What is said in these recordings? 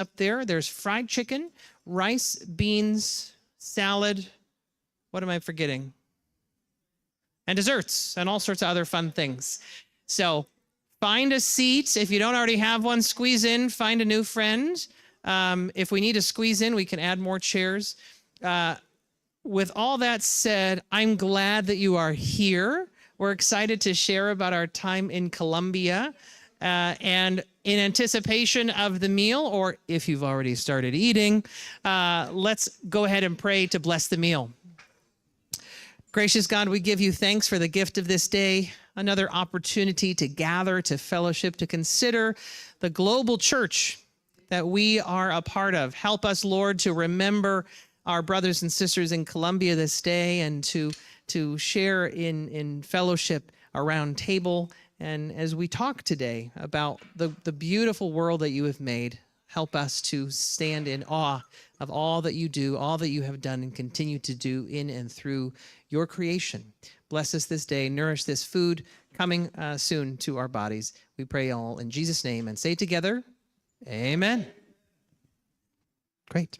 up there. There's fried chicken, rice, beans, salad. What am I forgetting? And desserts and all sorts of other fun things. So find a seat. If you don't already have one, squeeze in, find a new friend. If we need to squeeze in, we can add more chairs. With all that said, I'm glad that you are here. We're excited to share about our time in Colombia. And in anticipation of the meal, or if you've already started eating, let's go ahead and pray to bless the meal. Gracious God, we give you thanks for the gift of this day, another opportunity to gather, to fellowship, to consider the global church that we are a part of. Help us, Lord, to remember our brothers and sisters in Colombia this day and to share in fellowship around table. And as we talk today about the beautiful world that you have made, help us to stand in awe of all that you do, all that you have done and continue to do in and through your creation. Bless us this day. Nourish this food coming soon to our bodies. We pray all in Jesus' name and say together, amen. Great.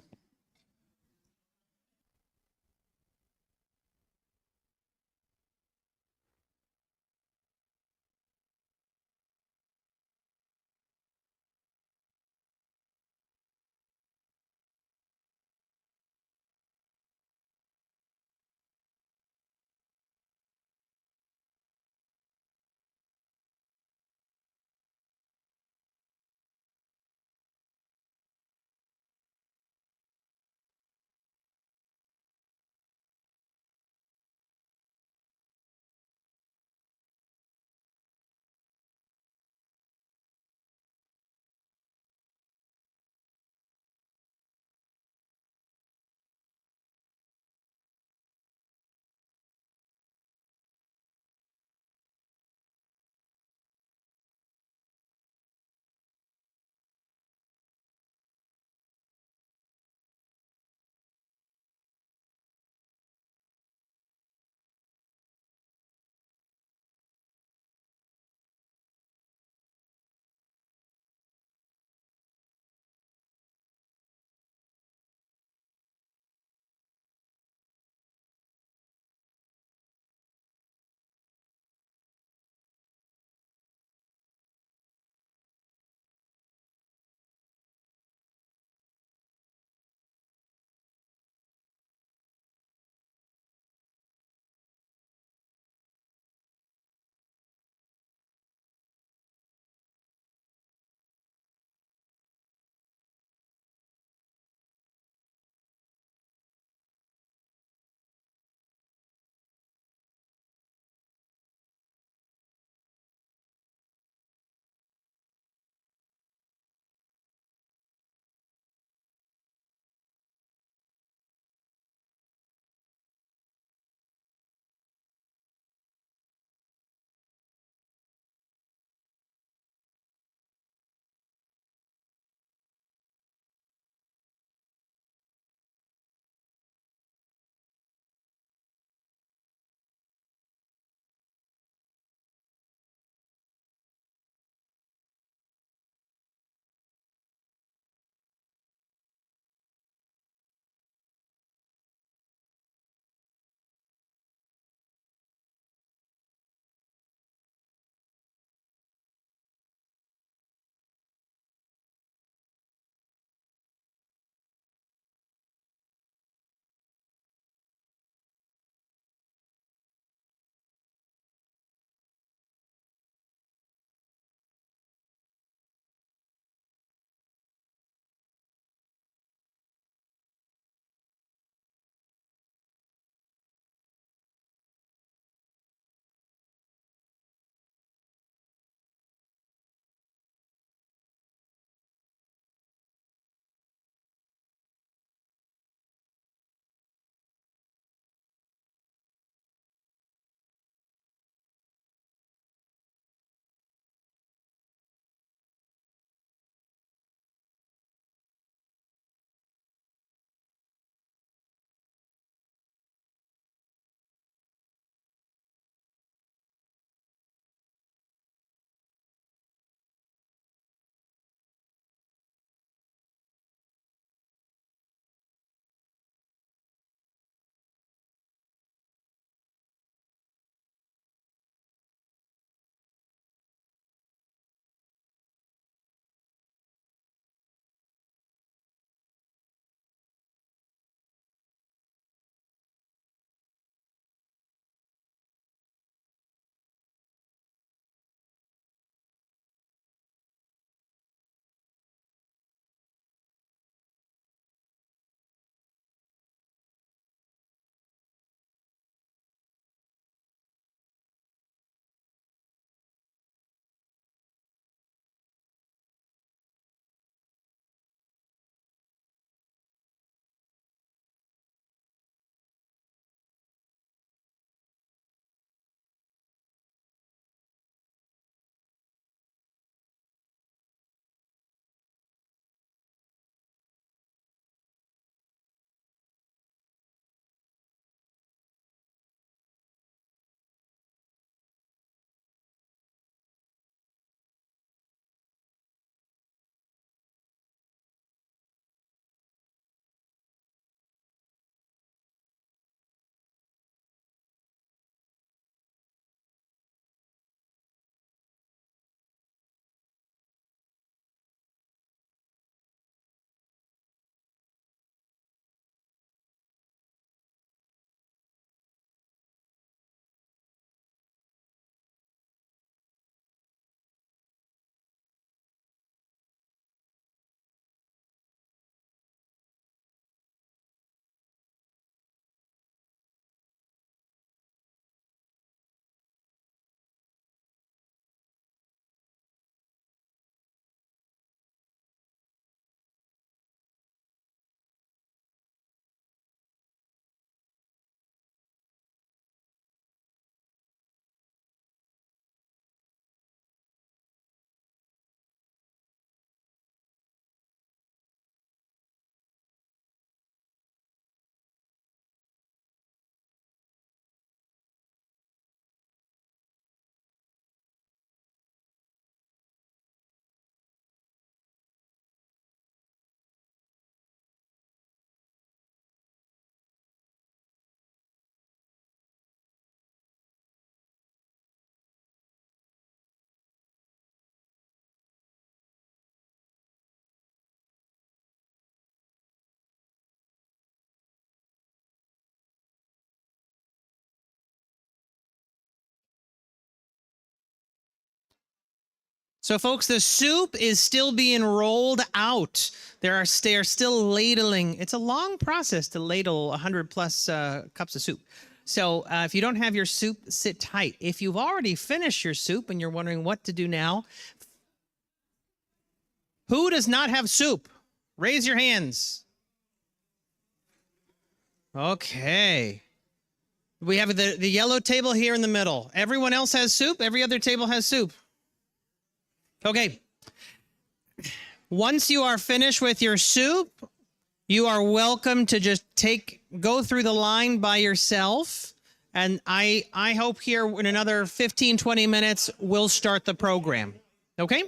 So, folks, the soup is still being rolled out. They are still ladling. It's a long process to ladle 100 plus cups of soup. So, if you don't have your soup, sit tight. If you've already finished your soup and you're wondering what to do now, who does not have soup? Raise your hands. Okay. We have the yellow table here in the middle. Everyone else has soup. Every other table has soup. Okay. Once you are finished with your soup, you are welcome to just go through the line by yourself. And I hope here in another 15, 20 minutes, we'll start the program. Okay?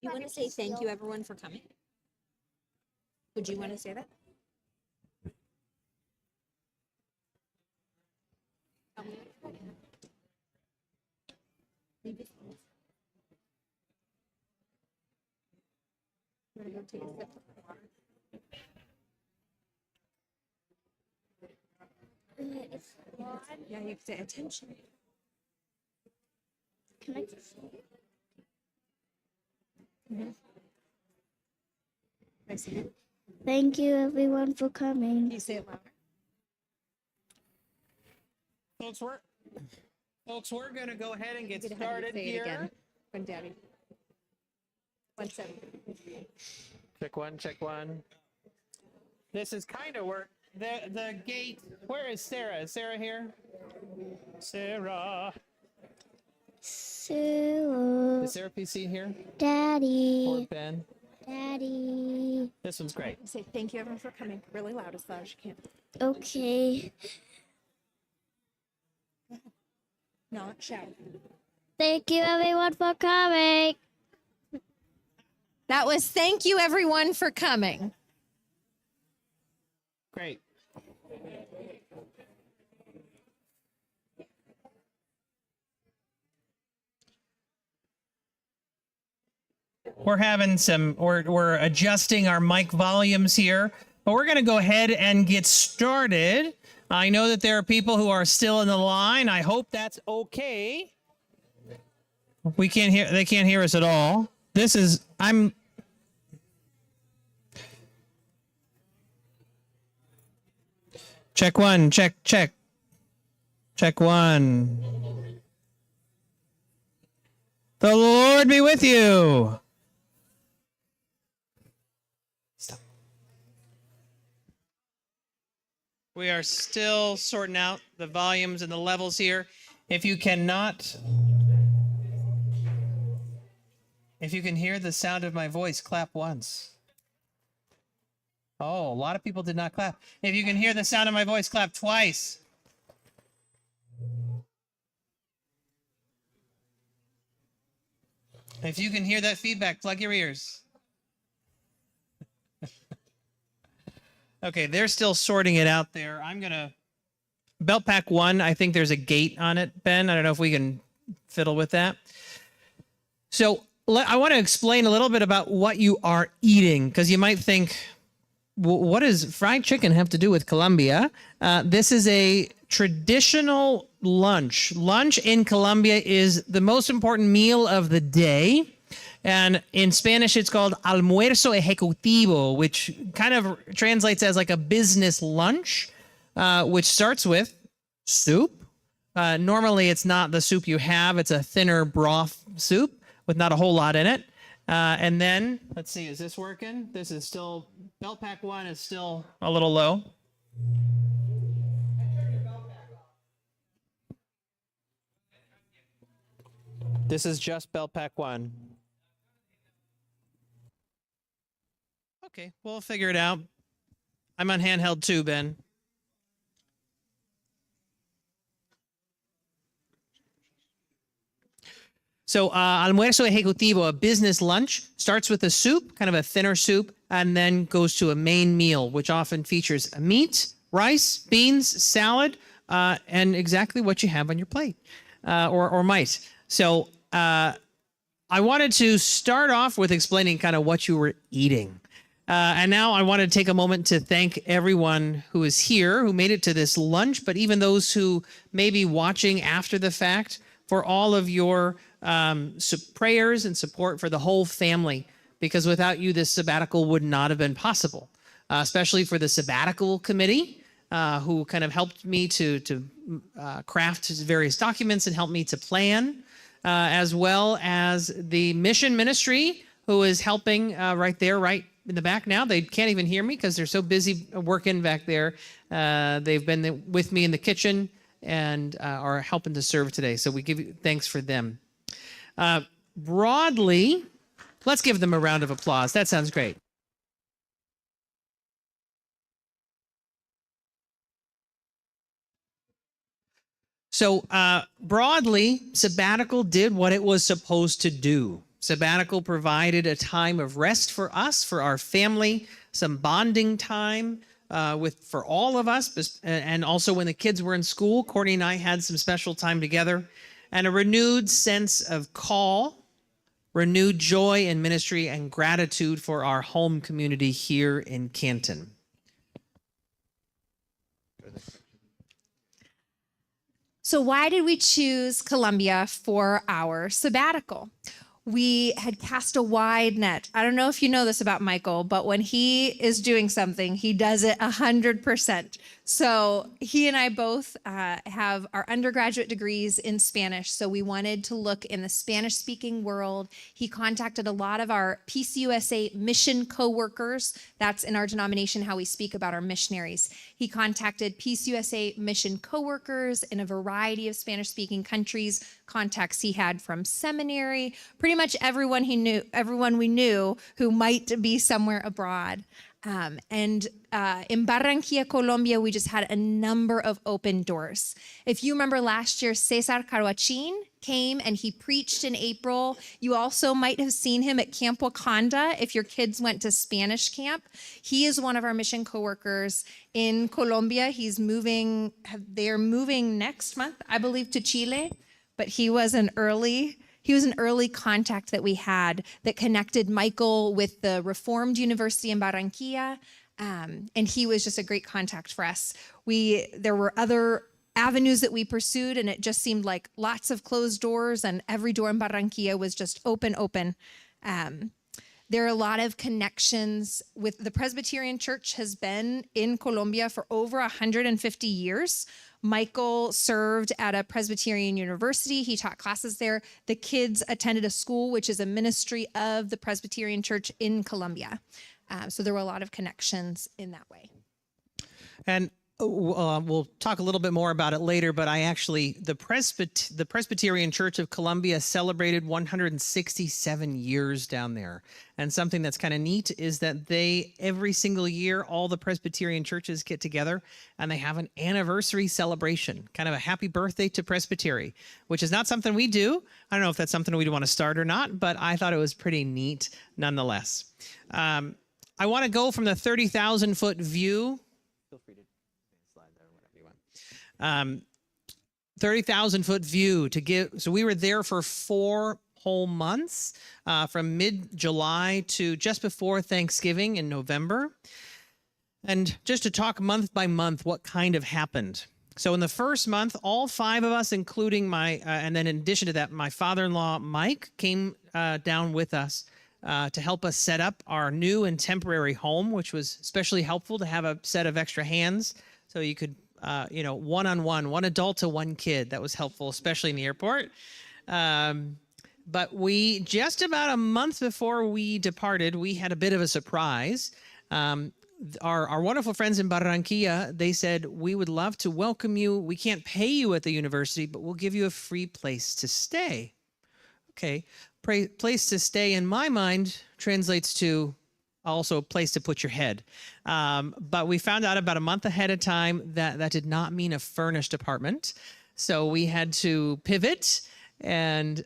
You want to say thank you, everyone, for coming? Would you want to say that? Yeah, you have to say attention. Can I just say it? I see it. Thank you, everyone, for coming. Can you say it louder? Folks, we're going to go ahead and get I'm gonna have you started say it here. again. When Daddy. 1-7. Check one. This is kind of where the gate. Where is Sarah? Is Sarah here? Sarah. So, Is Sarah PC here? Or Daddy, Ben? Daddy. This one's great. Say thank you, everyone, for coming. Really loud, as loud as you can. Okay. Not shout. Thank you, everyone, for coming. That was thank you, everyone, for coming. Great. We're adjusting our mic volumes here, but we're going to go ahead and get started. I know that there are people who are still in the line. I hope that's okay. They can't hear us at all. Check one, check one. The Lord be with you. Stop. We are still sorting out the volumes and the levels here. If you can hear the sound of my voice, clap once. Oh, a lot of people did not clap. If you can hear the sound of my voice, clap twice. If you can hear that feedback, plug your ears. Okay, they're still sorting it out there. I'm going to... Belt Pack 1, I think there's a gate on it, Ben. I don't know if we can fiddle with that. So I want to explain a little bit about what you are eating, because you might think, what does fried chicken have to do with Colombia? This is a traditional lunch. Lunch in Colombia is the most important meal of the day. And in Spanish, it's called almuerzo ejecutivo, which kind of translates as like a business lunch, which starts with soup. Normally, it's not the soup you have. It's a thinner broth soup with not a whole lot in it. And then, let's see, is this working? This is still, Belt Pack 1 is still a little low. This is just Belt Pack 1. Okay, we'll figure it out. I'm on handheld too, Ben. So almuerzo ejecutivo, a business lunch, starts with a soup, kind of a thinner soup, and then goes to a main meal, which often features a meat, rice, beans, salad, and exactly what you have on your plate, or might. So I wanted to start off with explaining kind of what you were eating. And now I want to take a moment to thank everyone who is here, who made it to this lunch, but even those who may be watching after the fact, for all of your prayers and support for the whole family, because without you, this sabbatical would not have been possible, especially for the sabbatical committee, who kind of helped me to craft various documents and help me to plan, as well as the mission ministry, who is helping right there, right in the back now. They can't even hear me because they're so busy working back there. They've been with me in the kitchen and are helping to serve today. So we give you thanks for them. Broadly, let's give them a round of applause. That sounds great. So broadly, Sabbatical did what it was supposed to do. Sabbatical provided a time of rest for us, for our family, some bonding time for all of us, and also when the kids were in school, Courtney and I had some special time together, and a renewed sense of call, renewed joy in ministry, and gratitude for our home community here in Canton. So why did we choose Colombia for our sabbatical? We had cast a wide net. I don't know if you know this about Michael, but when he is doing something, he does it 100%. So he and I both have our undergraduate degrees in Spanish. So we wanted to look in the Spanish-speaking world. He contacted a lot of our PCUSA mission co-workers. That's in our denomination how we speak about our missionaries. He contacted PCUSA mission co-workers in a variety of Spanish-speaking countries, contacts he had from seminary, pretty much everyone we knew who might be somewhere abroad. In Barranquilla, Colombia, we just had a number of open doors. If you remember last year, Cesar Carwachin came and he preached in April. You also might have seen him at Camp Wakanda if your kids went to Spanish camp. He is one of our mission coworkers in Colombia. They're moving next month, I believe, to Chile, but he was an early contact that we had that connected Michael with the Reformed University in Barranquilla. And he was just a great contact for us. There were other avenues that we pursued, and it just seemed like lots of closed doors, and every door in Barranquilla was just open. There are a lot of connections with the Presbyterian Church has been in Colombia for over 150 years. Michael served at a Presbyterian university. He taught classes there. The kids attended a school, which is a ministry of the Presbyterian Church in Colombia. So there were a lot of connections in that way. And we'll talk a little bit more about it later, but the Presbyterian Church of Colombia celebrated 167 years down there. And something that's kind of neat is that every single year, all the Presbyterian churches get together and they have an anniversary celebration, kind of a happy birthday to Presbytery, which is not something we do. I don't know if that's something we'd want to start or not, but I thought it was pretty neat nonetheless. I want to go from the 30,000-foot view. Feel free to slide there, whatever you want. 30,000-foot view so we were there for 4 whole months, from mid-July to just before Thanksgiving in November. And just to talk month by month, what kind of happened. So in the first month, all 5 of us, including and then in addition to that, my father-in-law, Mike, came down with us to help us set up our new and temporary home, which was especially helpful to have a set of extra hands so you could, one-on-one, one adult to one kid. That was helpful, especially in the airport. But just about a month before we departed, we had a bit of a surprise. Our wonderful friends in Barranquilla, they said, we would love to welcome you. We can't pay you at the university, but we'll give you a free place to stay. Okay, place to stay in my mind translates to also a place to put your head. But we found out about a month ahead of time that did not mean a furnished apartment. So we had to pivot and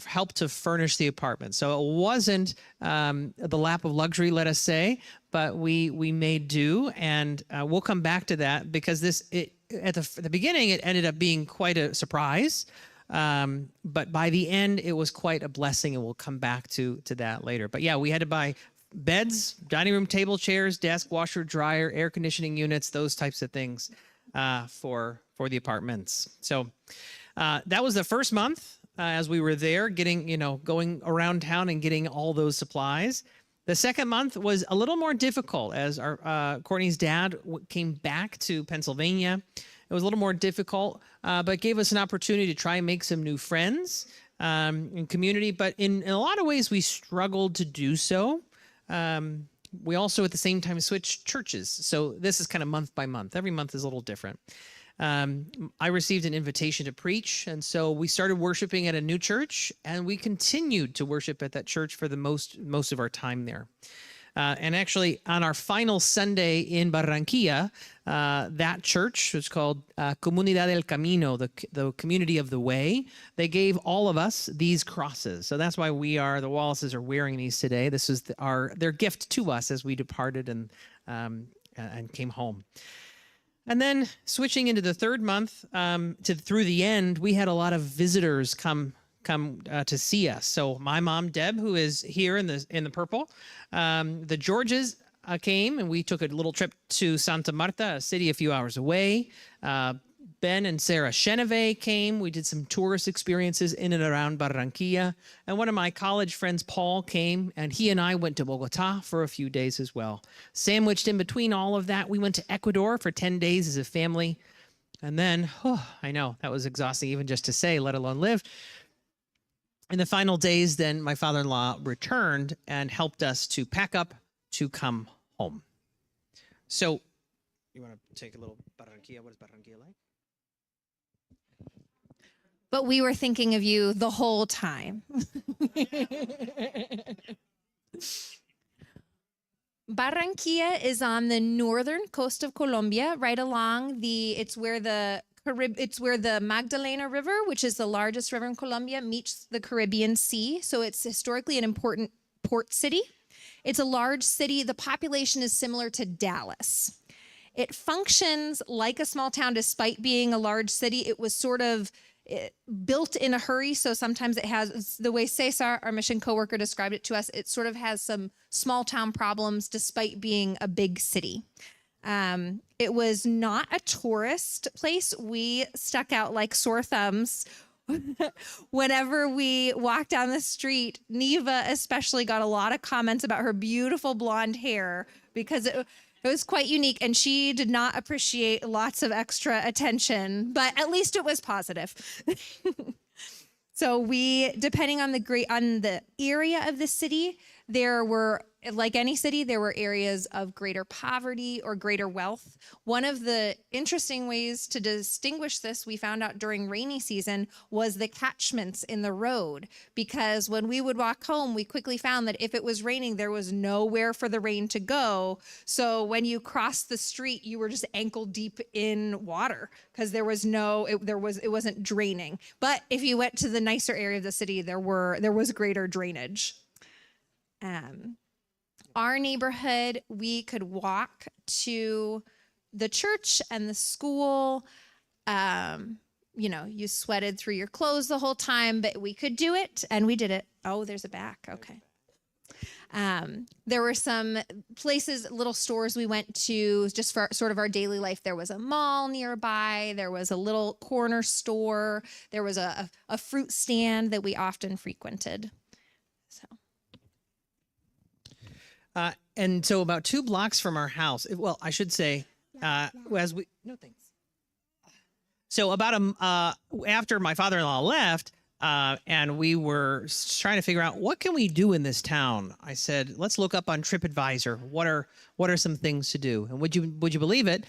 help to furnish the apartment. So it wasn't the lap of luxury, let us say, but we made do, and we'll come back to that because at the beginning it ended up being quite a surprise. But by the end, it was quite a blessing, and we'll come back to that later. But yeah, we had to buy beds, dining room table, chairs, desk, washer, dryer, air conditioning units, those types of things for the apartments. So that was the first month as we were there, going around town and getting all those supplies. The second month was a little more difficult as our Courtney's dad came back to Pennsylvania. It was a little more difficult, but gave us an opportunity to try and make some new friends in community. But in a lot of ways, we struggled to do so. We also, at the same time, switched churches. So this is kind of month by month. Every month is a little different. I received an invitation to preach, and so we started worshiping at a new church, and we continued to worship at that church for the most of our time there. And actually, on our final Sunday in Barranquilla, that church was called Comunidad del Camino, the Community of the Way. They gave all of us these crosses. So that's why the Wallaces are wearing these today. This is their gift to us as we departed and came home. And then switching into the third month through the end, we had a lot of visitors come to see us. So my mom, Deb, who is here in the purple, the Georges came, and we took a little trip to Santa Marta, a city a few hours away. Ben and Sarah Cheneve came. We did some tourist experiences in and around Barranquilla. And one of my college friends, Paul, came, and he and I went to Bogota for a few days as well. Sandwiched in between all of that, we went to Ecuador for 10 days as a family. And then, I know, that was exhausting even just to say, let alone live. In the final days, then my father-in-law returned and helped us to pack up to come home. So, you want to take a little Barranquilla? What is Barranquilla like? But we were thinking of you the whole time. Barranquilla is on the northern coast of Colombia, right along it's where the Magdalena River, which is the largest river in Colombia, meets the Caribbean Sea. So it's historically an important port city. It's a large city. The population is similar to Dallas. It functions like a small town despite being a large city. It was sort of built in a hurry. So sometimes it has, the way Cesar, our mission coworker, described it to us, it sort of has some small town problems despite being a big city. It was not a tourist place. We stuck out like sore thumbs whenever we walked down the street. Neva especially got a lot of comments about her beautiful blonde hair because it was quite unique, and she did not appreciate lots of extra attention, but at least it was positive. So depending on the area of the city, there were, like any city, there were areas of greater poverty or greater wealth. One of the interesting ways to distinguish this, we found out during rainy season, was the catchments in the road. Because when we would walk home, we quickly found that if it was raining, there was nowhere for the rain to go. So when you crossed the street, you were just ankle deep in water because it wasn't draining. But if you went to the nicer area of the city, there was greater drainage. Our neighborhood, we could walk to the church and the school. You sweated through your clothes the whole time, but we could do it, and we did it. Oh, there's a back. Okay. There were some places, little stores we went to just for sort of our daily life. There was a mall nearby. There was a little corner store. There was a fruit stand that we often frequented. So. And so about 2 blocks from our house, I should say, no thanks. So about after my father-in-law left, and we were trying to figure out what can we do in this town, I said, let's look up on TripAdvisor. What are some things to do? And would you believe it?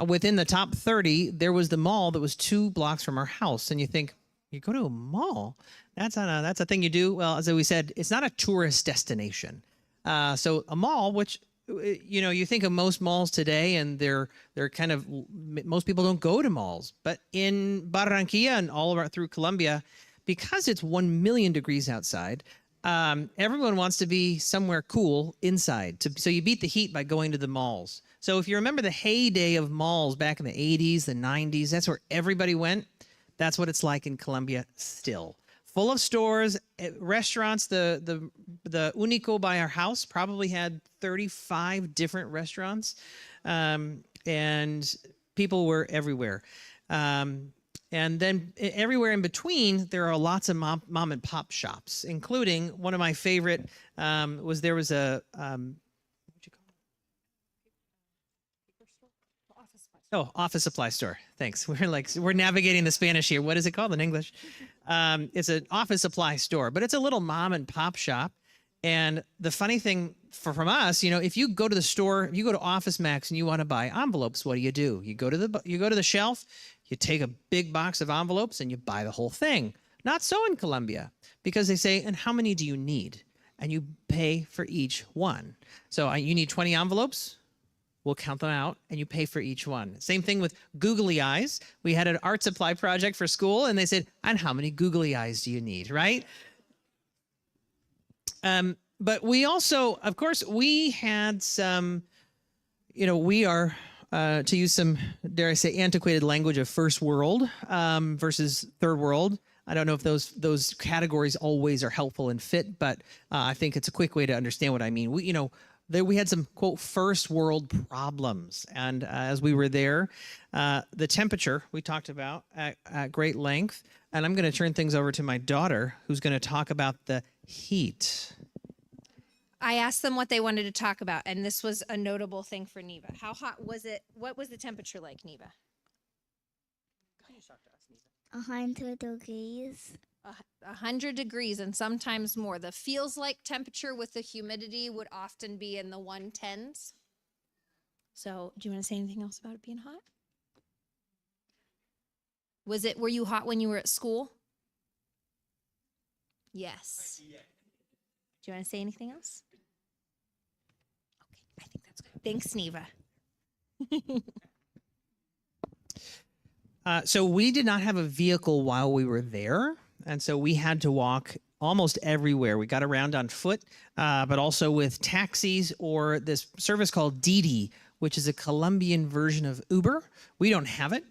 Within the top 30, there was the mall that was 2 blocks from our house. And you think, you go to a mall? That's a thing you do. Well, as we said, it's not a tourist destination. So a mall, which, you think of most malls today, and they're kind of, most people don't go to malls. But in Barranquilla and all through Colombia, because it's 1 million degrees outside, everyone wants to be somewhere cool inside. So you beat the heat by going to the malls. So if you remember the heyday of malls back in the 80s, the 90s, that's where everybody went. That's what it's like in Colombia still. Full of stores, restaurants. The Unico by our house probably had 35 different restaurants, and people were everywhere. And then everywhere in between, there are lots of mom and pop shops, including one of my favorite was a office supply store. Thanks. We're navigating the Spanish here. What is it called in English? It's an office supply store, but it's a little mom and pop shop. And the funny thing from us, if you go to the store, if you go to Office Max and you want to buy envelopes, what do? You go to the shelf, you take a big box of envelopes and you buy the whole thing. Not so in Colombia, because they say, and how many do you need? and you pay for each one. So you need 20 envelopes. We'll count them out and you pay for each one. Same thing with googly eyes. We had an art supply project for school and they said, and how many googly eyes do you need, right? But we also, of course, we had some, we are, to use some, dare I say, antiquated language of first world versus third world. I don't know if those categories always are helpful and fit, but I think it's a quick way to understand what I mean. We had some, quote, first world problems. And as we were there, the temperature we talked about at great length. And I'm going to turn things over to my daughter, who's going to talk about the heat. I asked them what they wanted to talk about, and this was a notable thing for Neva. How hot was it? What was the temperature like, Neva? 100 degrees. 100 degrees and sometimes more. The feels like temperature with the humidity would often be in the 110s. So, do you want to say anything else about it being hot? Were you hot when you were at school? Yes. Do you want to say anything else? Okay, I think that's good. Thanks, Neva. So we did not have a vehicle while we were there. And so we had to walk almost everywhere. We got around on foot, but also with taxis or this service called Didi, which is a Colombian version of Uber. We don't have it.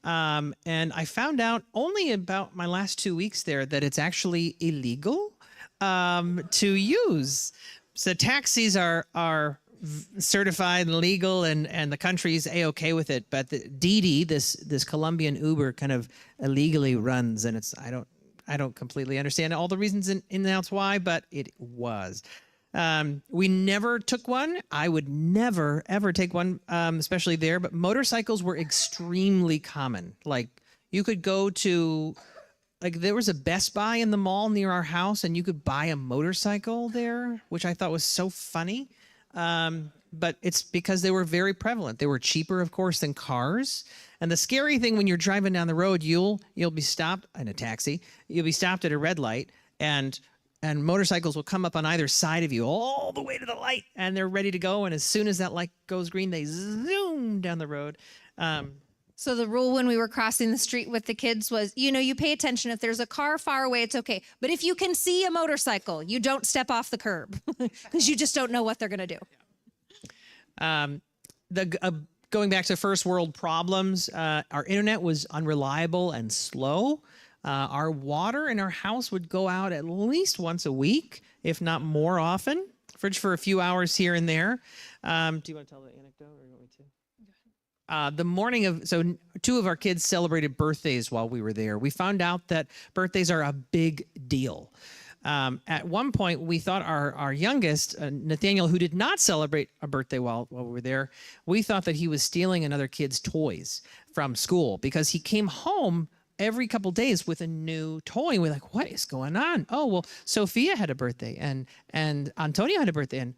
And I found out only about my last 2 weeks there that it's actually illegal to use. So taxis are certified and legal, and the country's a-okay with it, but the Didi, this Colombian Uber, kind of illegally runs, and I don't completely understand all the reasons in and outs why, but it was. We never took one. I would never ever take one, especially there. But motorcycles were extremely common. Like you could go to, like there was a Best Buy in the mall near our house, and you could buy a motorcycle there, which I thought was so funny. But it's because they were very prevalent. They were cheaper, of course, than cars. And the scary thing when you're driving down the road, you'll be stopped in a taxi. You'll be stopped at a red light, and motorcycles will come up on either side of you all the way to the light, and they're ready to go. And as soon as that light goes green, they zoom down the road. So the rule when we were crossing the street with the kids was, you pay attention. If there's a car far away, it's okay. But if you can see a motorcycle, you don't step off the curb because you just don't know what they're going to do. Going back to first world problems, our internet was unreliable and slow. Our water in our house would go out at least once a week, if not more often, for a few hours here and there. Do you want to tell the anecdote or you want me to? The morning so 2 of our kids celebrated birthdays while we were there. We found out that birthdays are a big deal. At one point, we thought our youngest, Nathaniel, who did not celebrate a birthday while we were there, we thought that he was stealing another kid's toys from school because he came home every couple days with a new toy. And we're like, what is going on? Oh, well, Sophia had a birthday and Antonio had a birthday. And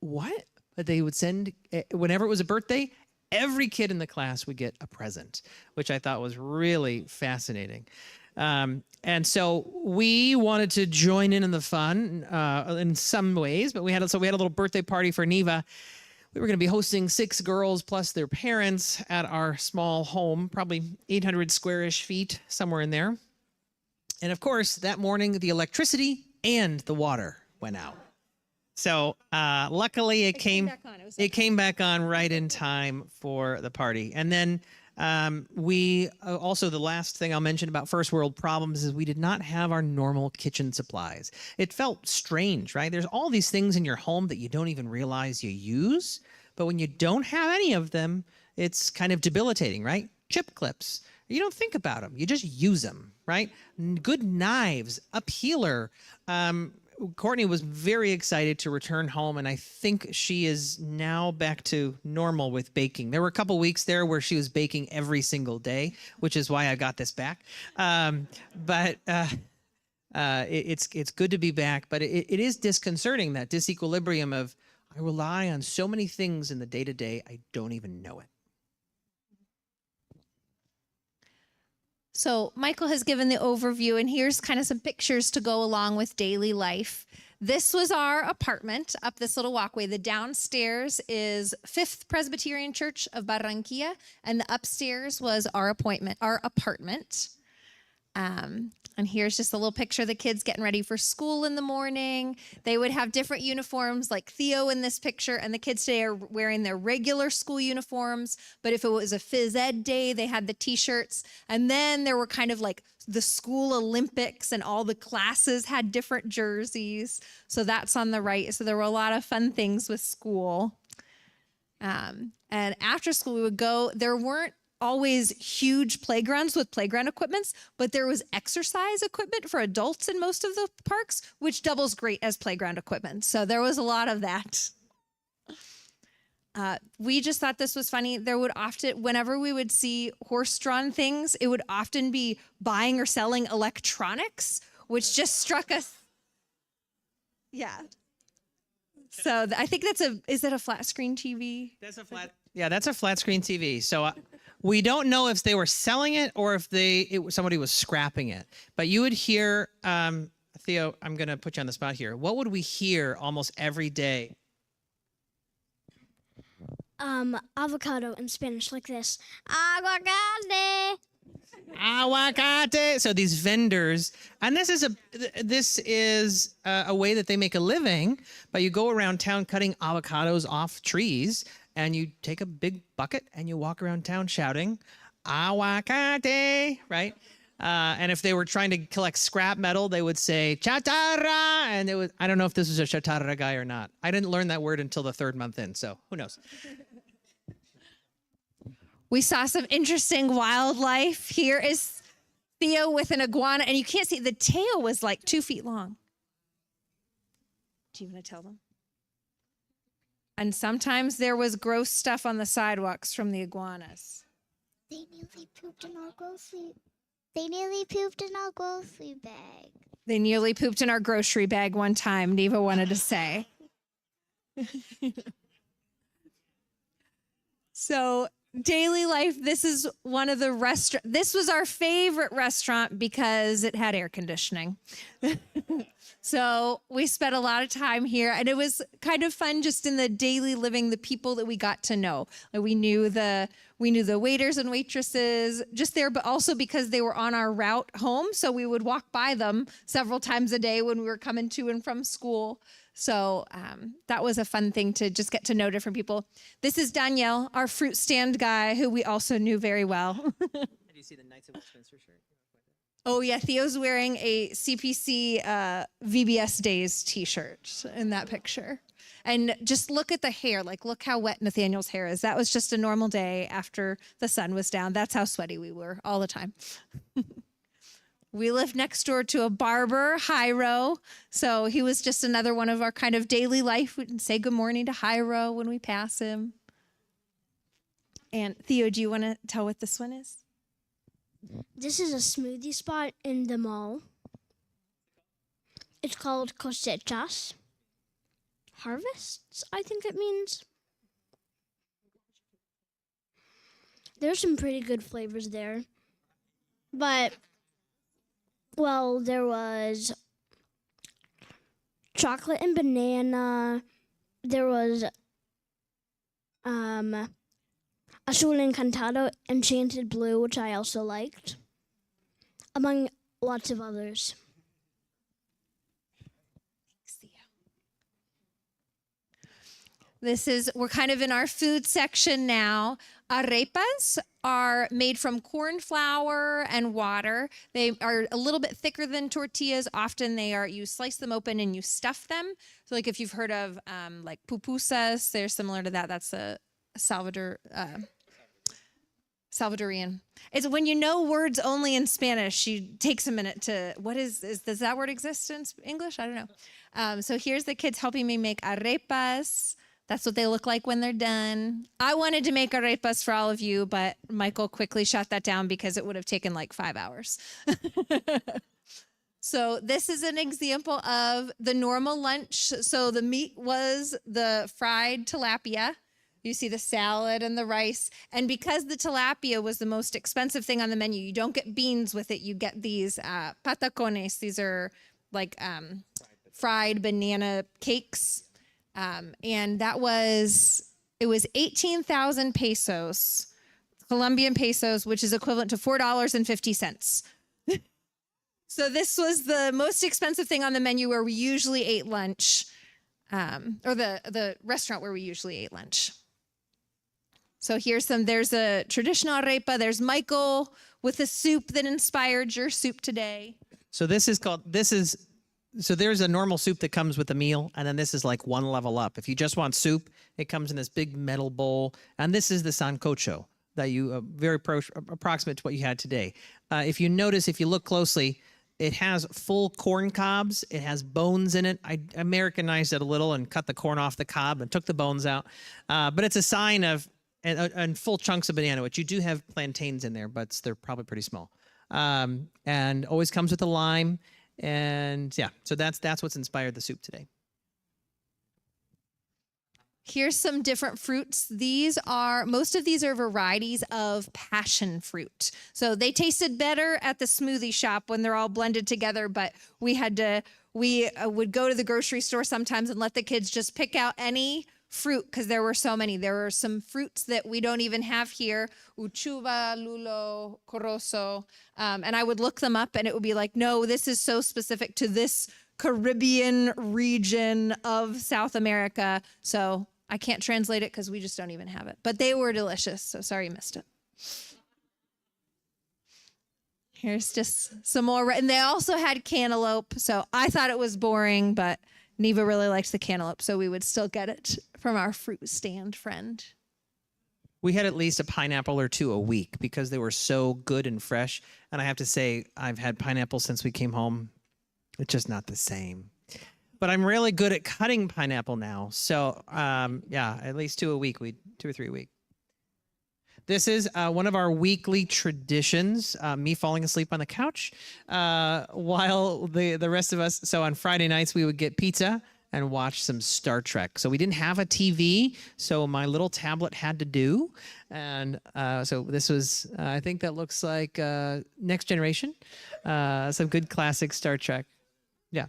what? But they would send, whenever it was a birthday, every kid in the class would get a present, which I thought was really fascinating. And so we wanted to join in the fun in some ways, but we had a little birthday party for Neva. We were going to be hosting 6 girls plus their parents at our small home, probably 800 square-ish feet, somewhere in there. And of course, that morning, the electricity and the water went out. So luckily, it came back on right in time for the party. And then we also, the last thing I'll mention about first world problems is we did not have our normal kitchen supplies. It felt strange, right? There's all these things in your home that you don't even realize you use, but when you don't have any of them, it's kind of debilitating, right? Chip clips. You don't think about them. You just use them, right? Good knives, a peeler. Courtney was very excited to return home, and I think she is now back to normal with baking. There were a couple weeks there where she was baking every single day, which is why I got this back. It's good to be back, but it is disconcerting, that disequilibrium of I rely on so many things in the day-to-day, I don't even know it. So Michael has given the overview, and here's kind of some pictures to go along with daily life. This was our apartment up this little walkway. The downstairs is Fifth Presbyterian Church of Barranquilla, and the upstairs was our apartment. And here's just a little picture of the kids getting ready for school in the morning. They would have different uniforms, like Theo in this picture, and the kids today are wearing their regular school uniforms. But if it was a phys ed day, they had the t-shirts. And then there were kind of like the school Olympics, and all the classes had different jerseys. So that's on the right. So there were a lot of fun things with school. And after school, we would go. There weren't always huge playgrounds with playground equipments, but there was exercise equipment for adults in most of the parks, which doubles great as playground equipment. So there was a lot of that. We just thought this was funny. There would often, whenever we would see horse-drawn things, it would often be buying or selling electronics, which just struck us. Yeah. So I think is it a flat screen TV? That's a flat screen TV. So we don't know if they were selling it or if somebody was scrapping it. But you would hear, Theo, I'm going to put you on the spot here. What would we hear almost every day? Avocado in Spanish, like this. Aguacate. Aguacate. So these vendors, and this is a way that they make a living. But you go around town cutting avocados off trees, and you take a big bucket and you walk around town shouting, "Aguacate!" Right? And if they were trying to collect scrap metal, they would say chatarra, and I don't know if this was a chatarra guy or not. I didn't learn that word until the 3rd month in, so who knows? We saw some interesting wildlife. Here is Theo with an iguana, and you can't see, the tail was like 2 feet long. Do you want to tell them? And sometimes there was gross stuff on the sidewalks from the iguanas. They nearly pooped in our grocery. They nearly pooped in our grocery bag. They nearly pooped in our grocery bag one time, Neva wanted to say. So daily life, this is one of the restaurants. This was our favorite restaurant because it had air conditioning. So we spent a lot of time here, and it was kind of fun just in the daily living, the people that we got to know. Like we knew the waiters and waitresses just there, but also because they were on our route home. So we would walk by them several times a day when we were coming to and from school. So that was a fun thing to just get to know different people. This is Danielle, our fruit stand guy, who we also knew very well. Did you see the Knights of Westminster shirt? Oh, yeah. Theo's wearing a CPC VBS Days t-shirt in that picture. And just look at the hair. Like, look how wet Nathaniel's hair is. That was just a normal day after the sun was down. That's how sweaty we were all the time. We lived next door to a barber, Jairo. So he was just another one of our kind of daily life. We'd say good morning to Jairo when we pass him. And Theo, do you want to tell what this one is? This is a smoothie spot in the mall. It's called cosechas. Harvests, I think it means. There's some pretty good flavors there. But, well, there was chocolate and banana. There was Azul Encantado, Enchanted Blue, which I also liked, among lots of others. We're kind of in our food section now. Arepas are made from corn flour and water. They are a little bit thicker than tortillas. Often you slice them open and you stuff them. So like if you've heard of like pupusas, they're similar to that. That's a Salvadorian. It's when you know words only in Spanish, it takes a minute to, does that word exist in English? I don't know. So here's the kids helping me make arepas. That's what they look like when they're done. I wanted to make arepas for all of you, but Michael quickly shut that down because it would have taken like 5 hours. So this is an example of the normal lunch. So the meat was the fried tilapia. You see the salad and the rice. And because the tilapia was the most expensive thing on the menu, you don't get beans with it. You get these patacones. These are like fried banana cakes. And it was 18,000 pesos, Colombian pesos, which is equivalent to $4.50. So this was the most expensive thing on the menu where we usually ate lunch, or the restaurant where we usually ate lunch. So there's a traditional arepa. There's Michael with a soup that inspired your soup today. So so there's a normal soup that comes with a meal, and then this is like one level up. If you just want soup, it comes in this big metal bowl, and this is the sancocho that you very approximate to what you had today. If you notice, if you look closely, it has full corn cobs. It has bones in it. I Americanized it a little and cut the corn off the cob and took the bones out. But it's a sign of and full chunks of banana, which you do have plantains in there, but they're probably pretty small. And always comes with a lime. And yeah, so that's what's inspired the soup today. Here's some different fruits. Most of these are varieties of passion fruit. So they tasted better at the smoothie shop when they're all blended together, but we would go to the grocery store sometimes and let the kids just pick out any fruit because there were so many. There were some fruits that we don't even have here, uchuva, lulo, corozo, and I would look them up and it would be like, no, this is so specific to this Caribbean region of South America. So I can't translate it because we just don't even have it. But they were delicious, so sorry you missed it. Here's just some more. And they also had cantaloupe, so I thought it was boring, but Neva really liked the cantaloupe, so we would still get it from our fruit stand friend. We had at least a pineapple or two a week because they were so good and fresh. And I have to say, I've had pineapple since we came home. It's just not the same. But I'm really good at cutting pineapple now. So yeah, at least 2 or 3 a week. This is one of our weekly traditions, me falling asleep on the couch while the rest of us. So on Friday nights, we would get pizza and watch some Star Trek. So we didn't have a TV, so my little tablet had to do. And so this was, I think that looks like Next Generation, some good classic Star Trek. Yeah.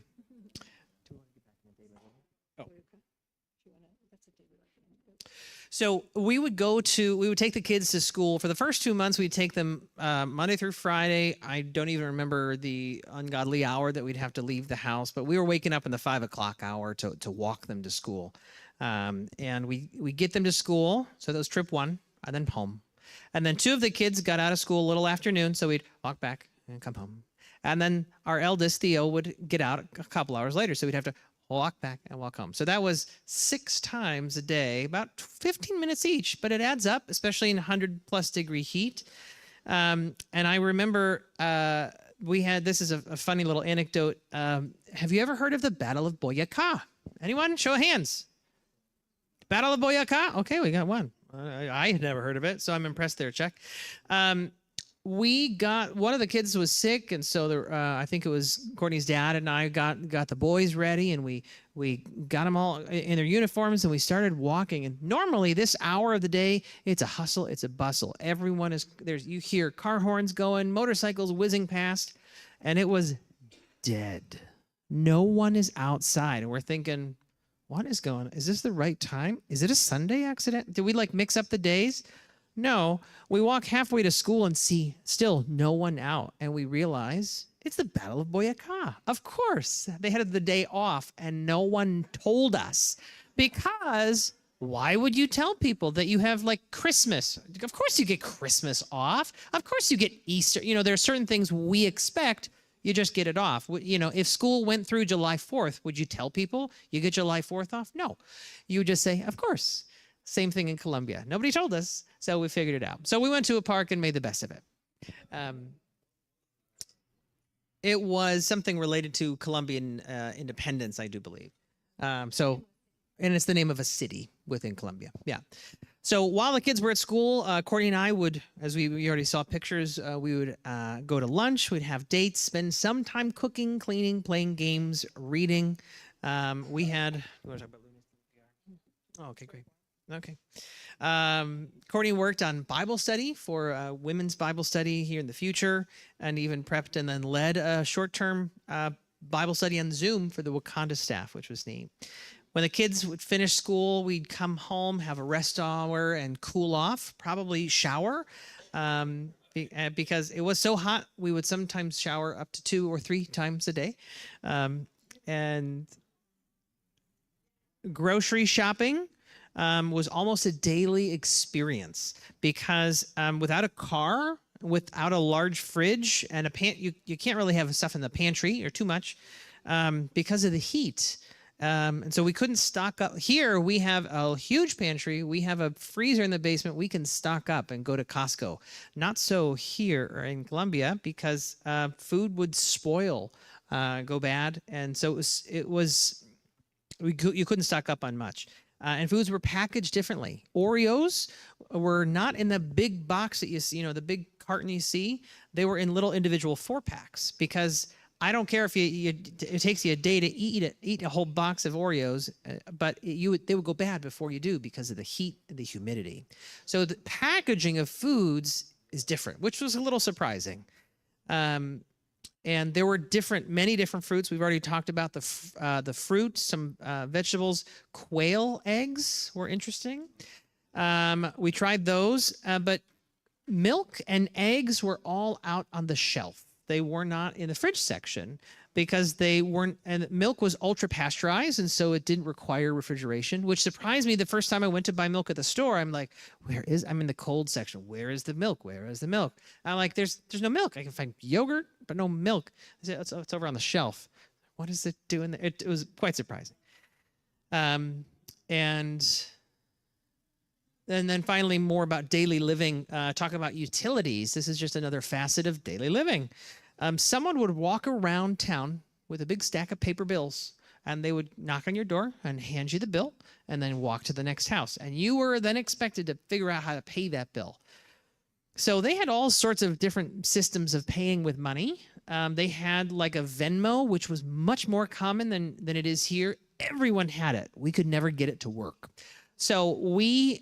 So we would take the kids to school. For the first 2 months, we'd take them Monday through Friday. I don't even remember the ungodly hour that we'd have to leave the house, but we were waking up in the 5 o'clock hour to walk them to school. And we get them to school. So that was trip 1, and then home. And then 2 of the kids got out of school a little afternoon, so we'd walk back and come home. And then our eldest, Theo, would get out a couple hours later, so we'd have to walk back and walk home. So that was 6 times a day, about 15 minutes each, but it adds up, especially in 100+ degree heat. And I remember this is a funny little anecdote. Have you ever heard of the Battle of Boyacá? Anyone? Show of hands. Battle of Boyacá? Okay, we got one. I had never heard of it, so I'm impressed there, check. One of the kids was sick, and so I think it was Courtney's dad and I got the boys ready, and we got them all in their uniforms, and we started walking. And normally this hour of the day, it's a hustle, it's a bustle. Everyone is there. You hear car horns going, motorcycles whizzing past, and it was dead. No one is outside, and we're thinking, what is going on? Is this the right time? Is it a Sunday accident? Did we mix up the days? No, we walk halfway to school and see still no one out. And we realize it's the Battle of Boyacá. Of course, they had the day off and no one told us. Because why would you tell people that you have Christmas? Of course you get Christmas off. Of course you get Easter. There are certain things we expect. You just get it off. If school went through July 4th, would you tell people you get July 4th off? No. You would just say, of course. Same thing in Colombia. Nobody told us, so we figured it out. So we went to a park and made the best of it. It was something related to Colombian independence, I do believe. And it's the name of a city within Colombia. Yeah. So while the kids were at school, Courtney and I would, as we already saw pictures, we would go to lunch. We'd have dates, spend some time cooking, cleaning, playing games, reading. We had. You want to talk about Luna's PR? Oh, okay, great. Okay. Courtney worked on Bible study for women's Bible study here in the future, and even prepped and then led a short-term Bible study on Zoom for the Wakanda staff, which was neat. When the kids would finish school, we'd come home, have a rest hour, and cool off, probably shower. Because it was so hot, we would sometimes shower up to 2 or 3 times a day. And grocery shopping was almost a daily experience because without a car, without a large fridge and you can't really have stuff in the pantry or too much because of the heat. And so we couldn't stock up. Here we have a huge pantry. We have a freezer in the basement. We can stock up and go to Costco. Not so here or in Colombia because food would spoil, go bad. And so you couldn't stock up on much. And foods were packaged differently. Oreos were not in the big box that you see, the big carton you see. They were in little individual 4-packs because I don't care if it takes you a day to eat a whole box of Oreos, but they would go bad before you do because of the heat and the humidity. So the packaging of foods is different, which was a little surprising. And there were many different fruits. We've already talked about the fruit, some vegetables. Quail eggs were interesting. We tried those, but milk and eggs were all out on the shelf. They were not in the fridge section because and milk was ultra pasteurized, and so it didn't require refrigeration, which surprised me the first time I went to buy milk at the store. I'm like, I'm in the cold section. Where is the milk? Where is the milk? I'm like, there's no milk. I can find yogurt, but no milk. I said, it's over on the shelf. What is it doing there? It was quite surprising. And then finally, more about daily living, talking about utilities. This is just another facet of daily living. Someone would walk around town with a big stack of paper bills, and they would knock on your door and hand you the bill and then walk to the next house. And you were then expected to figure out how to pay that bill. So they had all sorts of different systems of paying with money. They had like a Venmo, which was much more common than it is here. Everyone had it. We could never get it to work. So I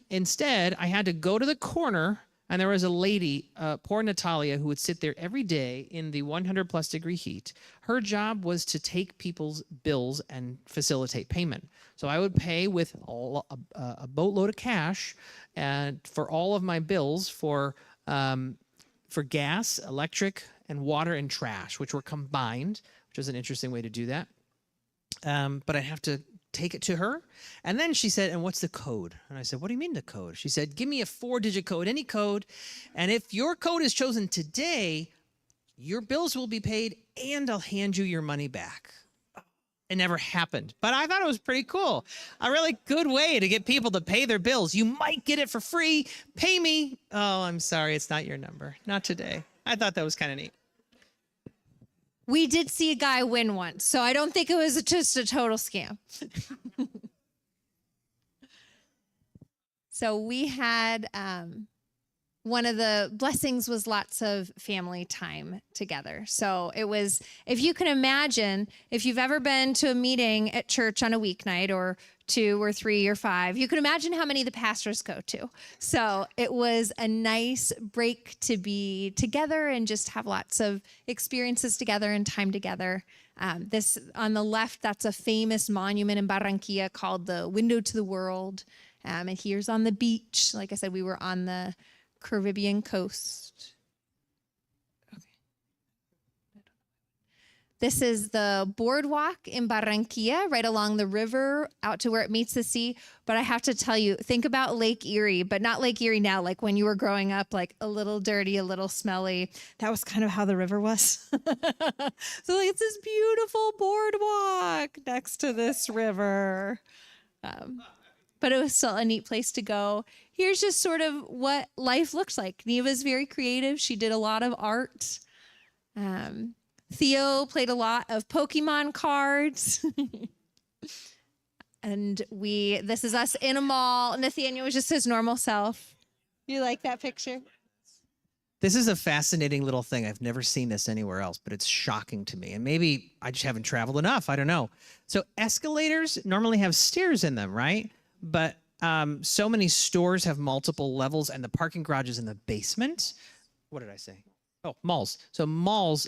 had to go to the corner, and there was a lady, poor Natalia, who would sit there every day in the 100+ degree heat. Her job was to take people's bills and facilitate payment. So I would pay with a boatload of cash and for all of my bills for gas, electric, and water and trash, which were combined, which was an interesting way to do that. But I'd have to take it to her. And then she said, and what's the code? And I said, what do you mean the code? She said, give me a 4-digit code, any code. And if your code is chosen today, your bills will be paid and I'll hand you your money back. It never happened, but I thought it was pretty cool. A really good way to get people to pay their bills. You might get it for free. Pay me. Oh, I'm sorry. It's not your number. Not today. I thought that was kind of neat. We did see a guy win once, so I don't think it was just a total scam. So we had one of the blessings was lots of family time together. So it was, if you can imagine, if you've ever been to a meeting at church on a weeknight or 2 or 3 or 5, you can imagine how many the pastors go to. So it was a nice break to be together and just have lots of experiences together and time together. This on the left, that's a famous monument in Barranquilla called the Window to the World. And here's on the beach. Like I said, we were on the Caribbean coast. Okay. This is the boardwalk in Barranquilla, right along the river, out to where it meets the sea. But I have to tell you, think about Lake Erie, but not Lake Erie now, like when you were growing up, like a little dirty, a little smelly. That was kind of how the river was. So it's this beautiful boardwalk next to this river. But it was still a neat place to go. Here's just sort of what life looks like. Neva's very creative. She did a lot of art. Theo played a lot of Pokemon cards. And this is us in a mall. Nathaniel was just his normal self. You like that picture? This is a fascinating little thing. I've never seen this anywhere else, but it's shocking to me. And maybe I just haven't traveled enough. I don't know. So escalators normally have stairs in them, right? But so many stores have multiple levels and the parking garage is in the basement. What did I say? Oh, malls. So malls,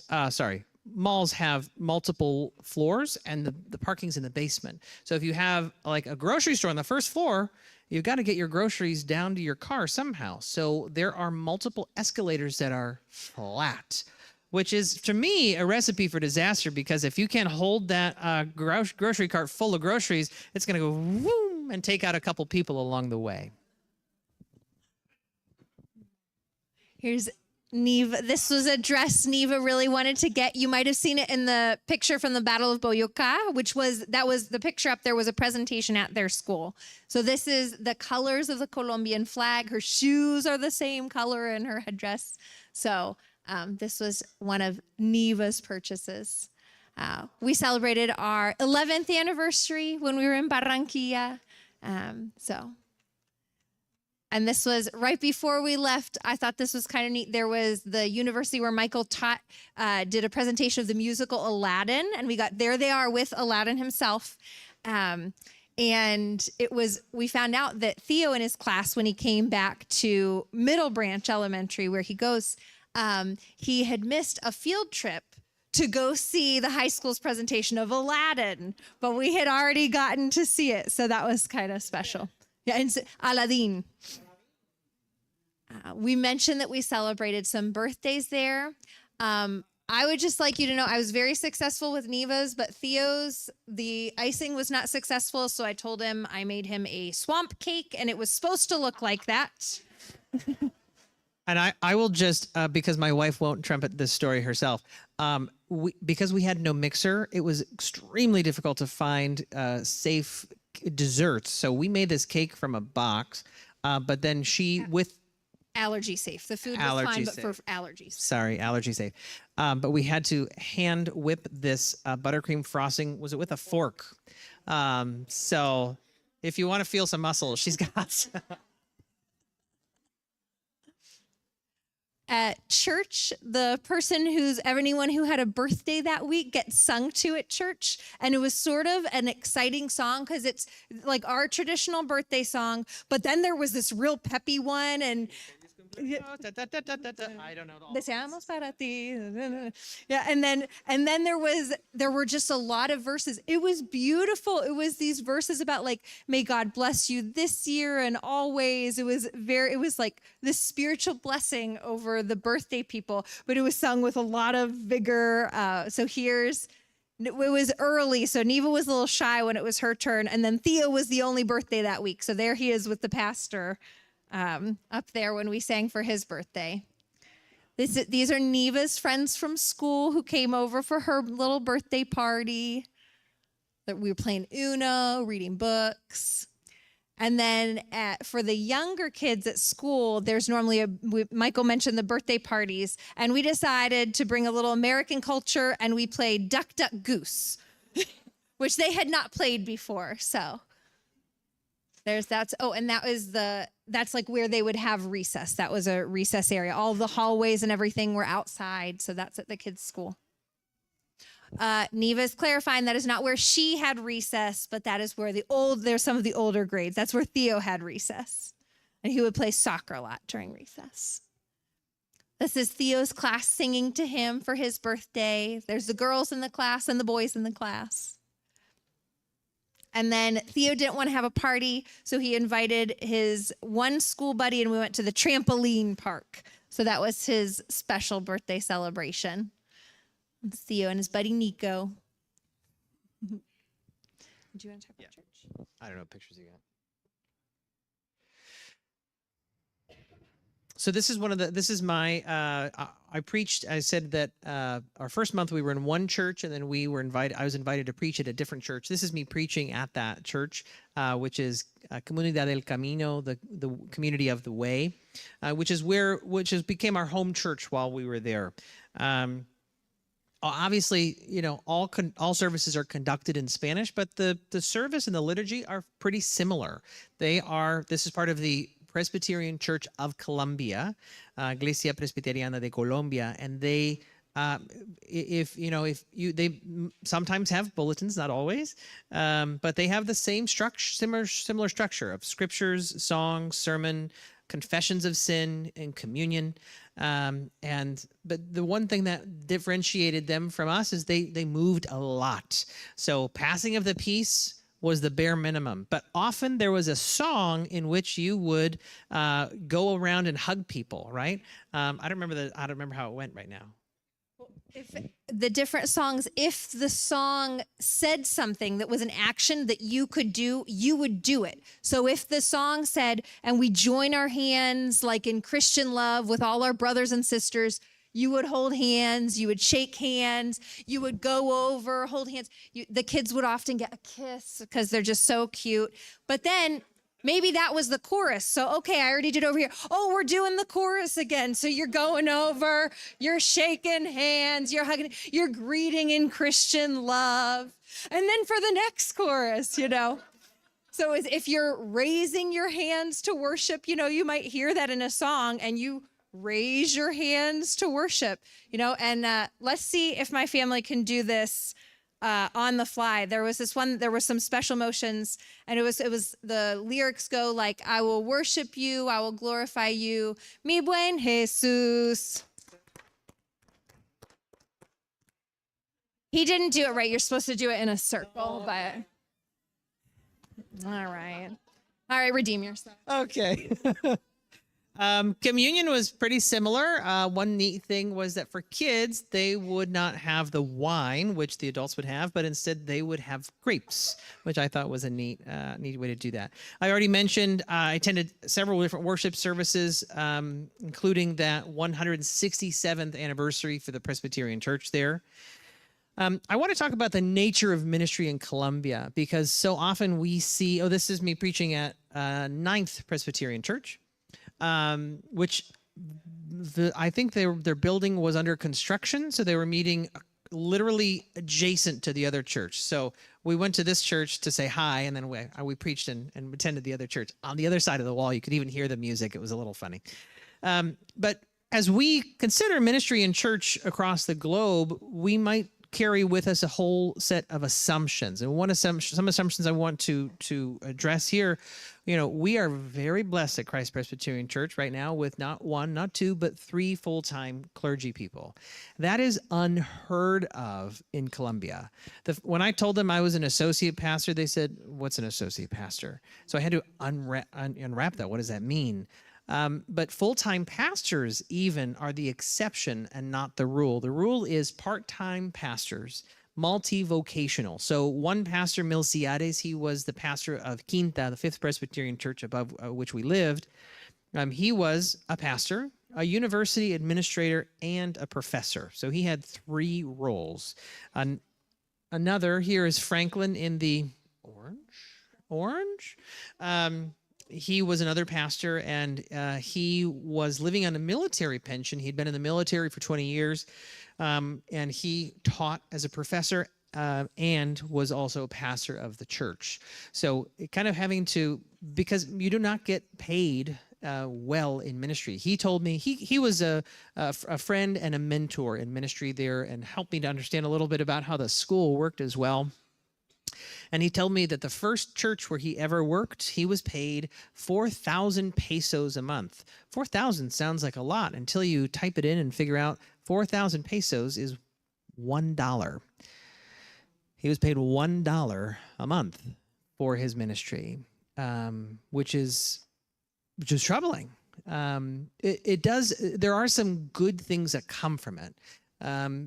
malls have multiple floors and the parking's in the basement. So if you have like a grocery store on the first floor, you've got to get your groceries down to your car somehow. So there are multiple escalators that are flat, which is, to me, a recipe for disaster, because if you can't hold that grocery cart full of groceries, it's going to go whoom and take out a couple people along the way. Here's Neva. This was a dress Neva really wanted to get. You might have seen it in the picture from the Battle of Boyacá, that was the picture up there was a presentation at their school. So this is the colors of the Colombian flag. Her shoes are the same color in her headdress. So this was one of Neva's purchases. We celebrated our 11th anniversary when we were in Barranquilla. And this was right before we left. I thought this was kind of neat. There was the university where Michael taught, did a presentation of the musical Aladdin, and there they are with Aladdin himself. And we found out that Theo in his class, when he came back to Middle Branch Elementary, where he goes, he had missed a field trip to go see the high school's presentation of Aladdin, but we had already gotten to see it. So that was kind of special. Yeah, and Aladdin. We mentioned that we celebrated some birthdays there. I would just like you to know I was very successful with Neva's, but Theo's, the icing was not successful. So I told him I made him a swamp cake, and it was supposed to look like that. And I will just, because my wife won't trumpet this story herself, because we had no mixer, it was extremely difficult to find safe desserts. So we made this cake from a box, but then with allergy safe. The food was fine, but for allergies. Sorry, allergy safe. But we had to hand whip this buttercream frosting. Was it with a fork? So if you want to feel some muscle, she's got. At church, anyone who had a birthday that week gets sung to at church. And it was sort of an exciting song because it's like our traditional birthday song. But then there was this real peppy one, and I don't know. Deseamos para ti. Yeah, and then there were just a lot of verses. It was beautiful. It was these verses about like, may God bless you this year and always. It was like this spiritual blessing over the birthday people, but it was sung with a lot of vigor. It was early, so Neva was a little shy when it was her turn, and then Theo was the only birthday that week. So there he is with the pastor. Up there when we sang for his birthday. These are Neva's friends from school who came over for her little birthday party. That we were playing Uno, reading books. And then for the younger kids at school, there's normally Michael mentioned the birthday parties, and we decided to bring a little American culture, and we played Duck, Duck, Goose, which they had not played before. So that's like where they would have recess. That was a recess area. All the hallways and everything were outside. So that's at the kids' school. Neva's clarifying that is not where she had recess, but that is where there's some of the older grades. That's where Theo had recess. And he would play soccer a lot during recess. This is Theo's class singing to him for his birthday. There's the girls in the class and the boys in the class. And then Theo didn't want to have a party, so he invited his one school buddy, and we went to the trampoline park. So that was his special birthday celebration. Theo and his buddy Nico. Do you want to talk about church? I don't know what pictures you got. So this is my, I preached, I said that our first month we were in one church, and then I was invited to preach at a different church. This is me preaching at that church, which is Comunidad del Camino, the community of the way, which became our home church while we were there. Obviously, all services are conducted in Spanish, but the service and the liturgy are pretty similar. This is part of the Presbyterian Church of Colombia, Iglesia Presbyteriana de Colombia, and they they sometimes have bulletins, not always, but they have the same structure, similar structure of scriptures, songs, sermon, confessions of sin and communion. But the one thing that differentiated them from us is they moved a lot. So passing of the peace was the bare minimum, but often there was a song in which you would go around and hug people, right? I don't remember how it went right now. If the different songs, if the song said something that was an action that you could do, you would do it. So if the song said, and we join our hands like in Christian love with all our brothers and sisters, you would hold hands, you would shake hands, you would go over, hold hands. The kids would often get a kiss because they're just so cute. But then maybe that was the chorus. So, okay, I already did over here. Oh, we're doing the chorus again. So you're going over, you're shaking hands, you're hugging, you're greeting in Christian love. And then for the next chorus, you know. So if you're raising your hands to worship, you know, you might hear that in a song and you raise your hands to worship, you know. And let's see if my family can do this on the fly. There was some special motions, and it was the lyrics go like, I will worship you, I will glorify you, mi buen Jesus. He didn't do it right. You're supposed to do it in a circle, but all right, redeem yourself. Okay. Communion was pretty similar. One neat thing was that for kids, they would not have the wine, which the adults would have, but instead they would have grapes, which I thought was a neat way to do that. I already mentioned I attended several different worship services, including that 167th anniversary for the Presbyterian Church there. I want to talk about the nature of ministry in Colombia, because so often we see, this is me preaching at 9th Presbyterian Church. Which I think their building was under construction, so they were meeting literally adjacent to the other church. So we went to this church to say hi, and then we preached and attended the other church. On the other side of the wall, you could even hear the music. It was a little funny. But as we consider ministry in church across the globe, we might carry with us a whole set of assumptions. And some assumptions I want to address here. You know, we are very blessed at Christ Presbyterian Church right now with not one, not two, but 3 full-time clergy people. That is unheard of in Colombia. When I told them I was an associate pastor, they said, "What's an associate pastor?" So I had to unwrap that. What does that mean? But full-time pastors even are the exception and not the rule. The rule is part-time pastors, multi-vocational. So one pastor, Milciades, he was the pastor of Canton, the 5th Presbyterian Church above which we lived. He was a pastor, a university administrator, and a professor. So he had 3 roles. Another here is Franklin in the orange. He was another pastor, and he was living on a military pension. He'd been in the military for 20 years, and he taught as a professor and was also a pastor of the church. So kind of having to, because you do not get paid well in ministry. He told me he was a friend and a mentor in ministry there, and helped me to understand a little bit about how the school worked as well. And he told me that the first church where he ever worked, he was paid 4,000 pesos a month. 4,000 sounds like a lot until you type it in and figure out 4,000 pesos is $1. He was paid $1 a month for his ministry, which is troubling. There are some good things that come from it.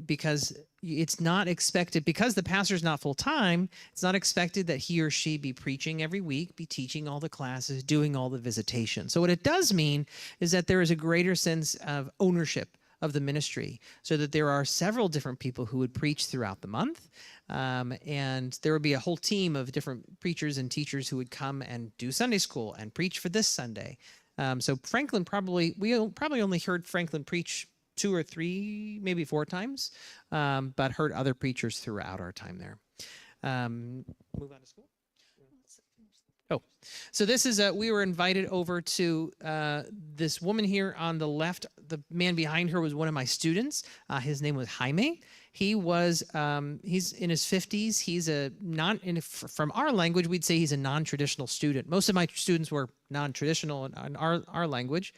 Because it's not expected, because the pastor's not full-time, it's not expected that he or she be preaching every week, be teaching all the classes, doing all the visitation. So what it does mean is that there is a greater sense of ownership of the ministry, so that there are several different people who would preach throughout the month, and there would be a whole team of different preachers and teachers who would come and do Sunday school and preach for this Sunday. So Franklin we probably only heard Franklin preach 2 or 3, maybe 4 times, but heard other preachers throughout our time there. Move on to school. Oh, so this is we were invited over to this woman here on the left. The man behind her was one of my students. His name was Jaime. He was he's in his 50s. He's from our language, we'd say he's a non-traditional student. Most of my students were non-traditional in our language.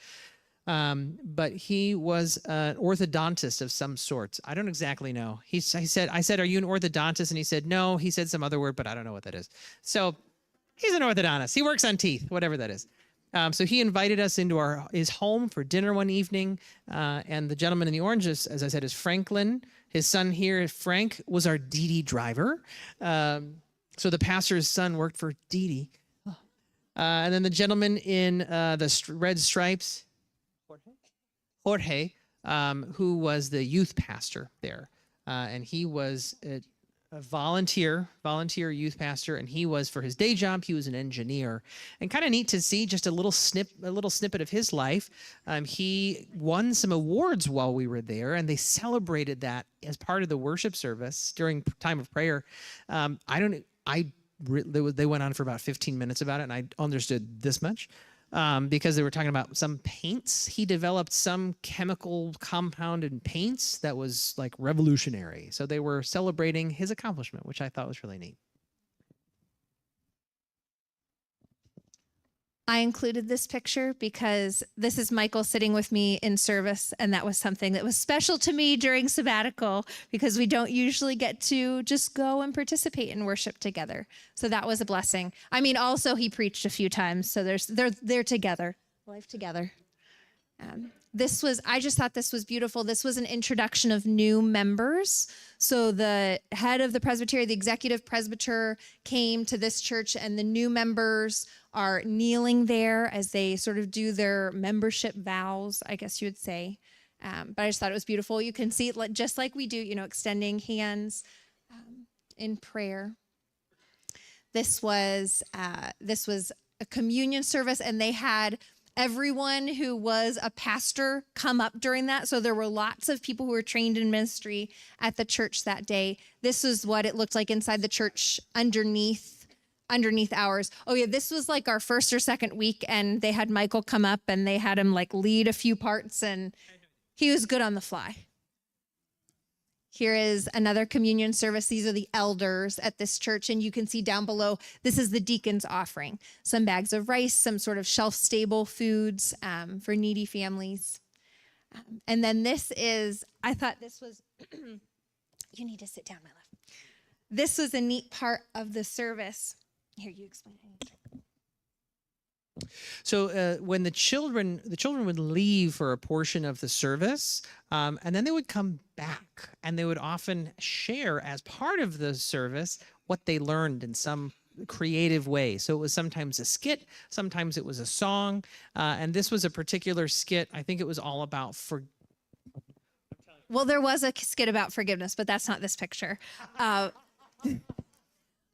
But he was an orthodontist of some sorts. I don't exactly know. I said, are you an orthodontist? And he said, no. He said some other word, but I don't know what that is. So he's an orthodontist. He works on teeth, whatever that is. So he invited us into his home for dinner one evening. And the gentleman in the orange, as I said, is Franklin. His son here, Frank, was our Didi driver. So the pastor's son worked for Didi. And then the gentleman in the red stripes, Jorge, who was the youth pastor there. And he was a volunteer youth pastor, and he was, for his day job, he was an engineer. And kind of neat to see just a little snippet of his life. He won some awards while we were there, and they celebrated that as part of the worship service during time of prayer. They went on for about 15 minutes about it, and I understood this much. Because they were talking about some paints. He developed some chemical compound in paints that was like revolutionary. So they were celebrating his accomplishment, which I thought was really neat. I included this picture because this is Michael sitting with me in service, and that was something that was special to me during sabbatical because we don't usually get to just go and participate in worship together. So that was a blessing. I mean, also he preached a few times, so they're together, life together. I just thought this was beautiful. This was an introduction of new members. So the head of the Presbyterian, the executive presbyter, came to this church, and the new members are kneeling there as they sort of do their membership vows, I guess you would say. But I just thought it was beautiful. You can see it just like we do, extending hands in prayer. This was a communion service, and they had everyone who was a pastor come up during that. So there were lots of people who were trained in ministry at the church that day. This is what it looked like inside the church underneath ours. Oh yeah, this was like our first or second week, and they had Michael come up and they had him like lead a few parts, and he was good on the fly. Here is another communion service. These are the elders at this church, and you can see down below, this is the deacon's offering. Some bags of rice, some sort of shelf-stable foods for needy families. And then I thought this was, you need to sit down, my love. This was a neat part of the service. Here, you explain it. So when the children would leave for a portion of the service, and then they would come back, and they would often share as part of the service what they learned in some creative way. So it was sometimes a skit, sometimes it was a song, and this was a particular skit. I think it was all about Well, there was a skit about forgiveness, but that's not this picture.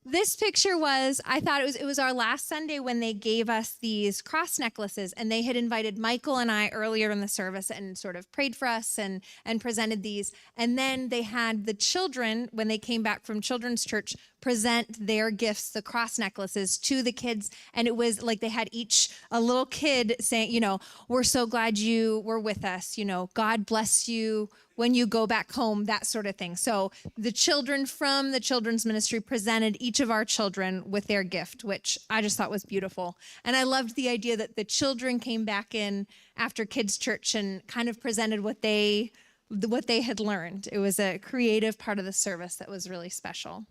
This picture I thought it was our last Sunday when they gave us these cross necklaces, and they had invited Michael and I earlier in the service and sort of prayed for us and presented these. And then they had the children, when they came back from children's church, present their gifts, the cross necklaces, to the kids. And it was like they had each a little kid saying, we're so glad you were with us. God bless you when you go back home, that sort of thing. So the children from the children's ministry presented each of our children with their gift, which I just thought was beautiful. And I loved the idea that the children came back in after kids' church and kind of presented what they had learned. It was a creative part of the service that was really special.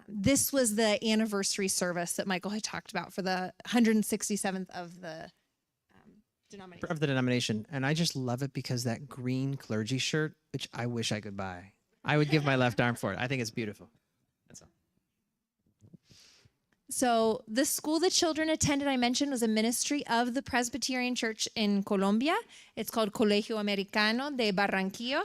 This was the anniversary service that Michael had talked about for the 167th of the denomination. And I just love it because that green clergy shirt, which I wish I could buy. I would give my left arm for it. I think it's beautiful. That's all. So the school the children attended, I mentioned, was a ministry of the Presbyterian Church in Colombia. It's called Colegio Americano de Barranquilla.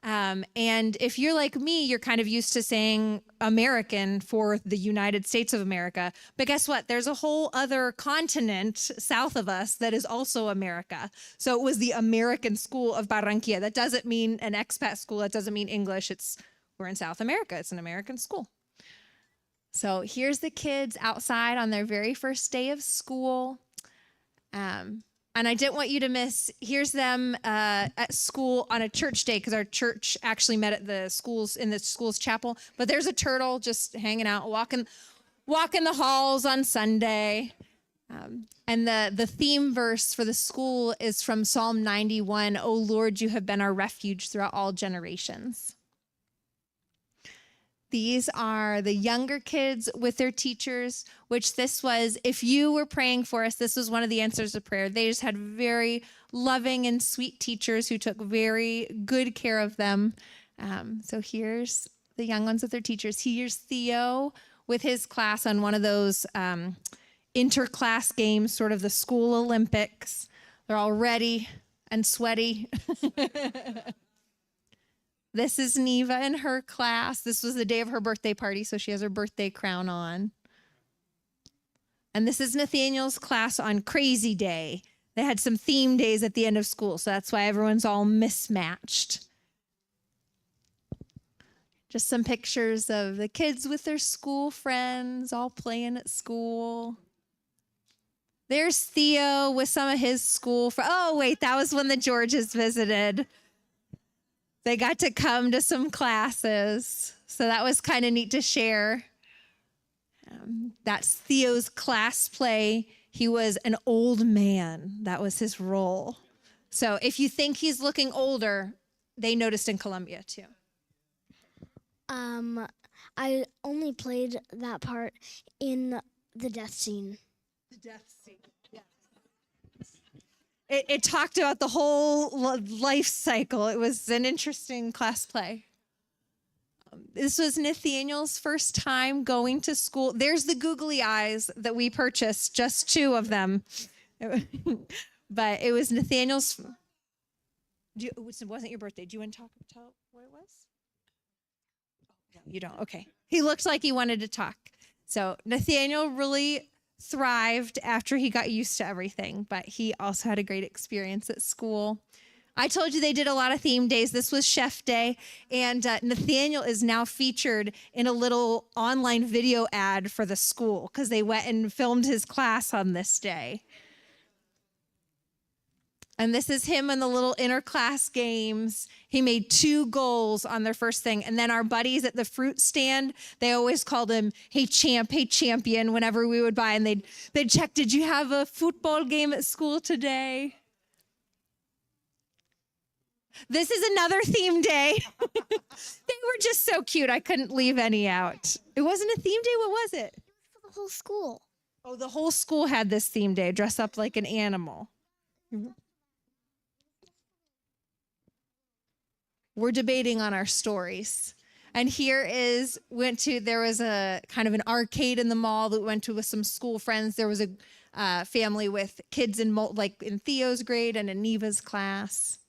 And if you're like me, you're kind of used to saying American for the United States of America. But guess what? There's a whole other continent south of us that is also America. So it was the American School of Barranquilla. That doesn't mean an expat school. That doesn't mean English. We're in South America. It's an American school. So here's the kids outside on their very first day of school. And I didn't want you to miss, here's them at school on a church day, because our church actually met at the schools, in the school's chapel. But there's a turtle just hanging out, walking the halls on Sunday. And the theme verse for the school is from Psalm 91, "O Lord, you have been our refuge throughout all generations." These are the younger kids with their teachers, which this was, if you were praying for us, this was one of the answers to prayer. They just had very loving and sweet teachers who took very good care of them. So here's the young ones with their teachers. Here's Theo with his class on one of those interclass games, sort of the school Olympics. They're all ready and sweaty. This is Neva in her class. This was the day of her birthday party, so she has her birthday crown on. And this is Nathaniel's class on Crazy Day. They had some theme days at the end of school, so that's why everyone's all mismatched. Just some pictures of the kids with their school friends, all playing at school. There's Theo with some of his school friends. Oh, wait, that was when the Georges visited. They got to come to some classes, so that was kind of neat to share. That's Theo's class play. He was an old man. That was his role. So if you think he's looking older, they noticed in Colombia too. I only played that part in the death scene. The death scene, yeah. It talked about the whole life cycle. It was an interesting class play. This was Nathaniel's first time going to school. There's the googly eyes that we purchased, just 2 of them. But it was Nathaniel's. It wasn't your birthday. Do you want to tell what it was? Oh, no, you don't. Okay. He looked like he wanted to talk. So Nathaniel really thrived after he got used to everything, but he also had a great experience at school. I told you they did a lot of theme days. This was Chef Day, and Nathaniel is now featured in a little online video ad for the school because they went and filmed his class on this day. And this is him in the little interclass games. He made 2 goals on their first thing. And then our buddies at the fruit stand, they always called him, hey champion, whenever we would buy. And they'd check, did you have a football game at school today? This is another theme day. They were just so cute. I couldn't leave any out. It wasn't a theme day. What was it? For the whole school. Oh, the whole school had this theme day, dress up like an animal. We're debating on our stories. And here there was a kind of an arcade in the mall that we went to with some school friends. There was a family with kids in Theo's grade and in Neva's class.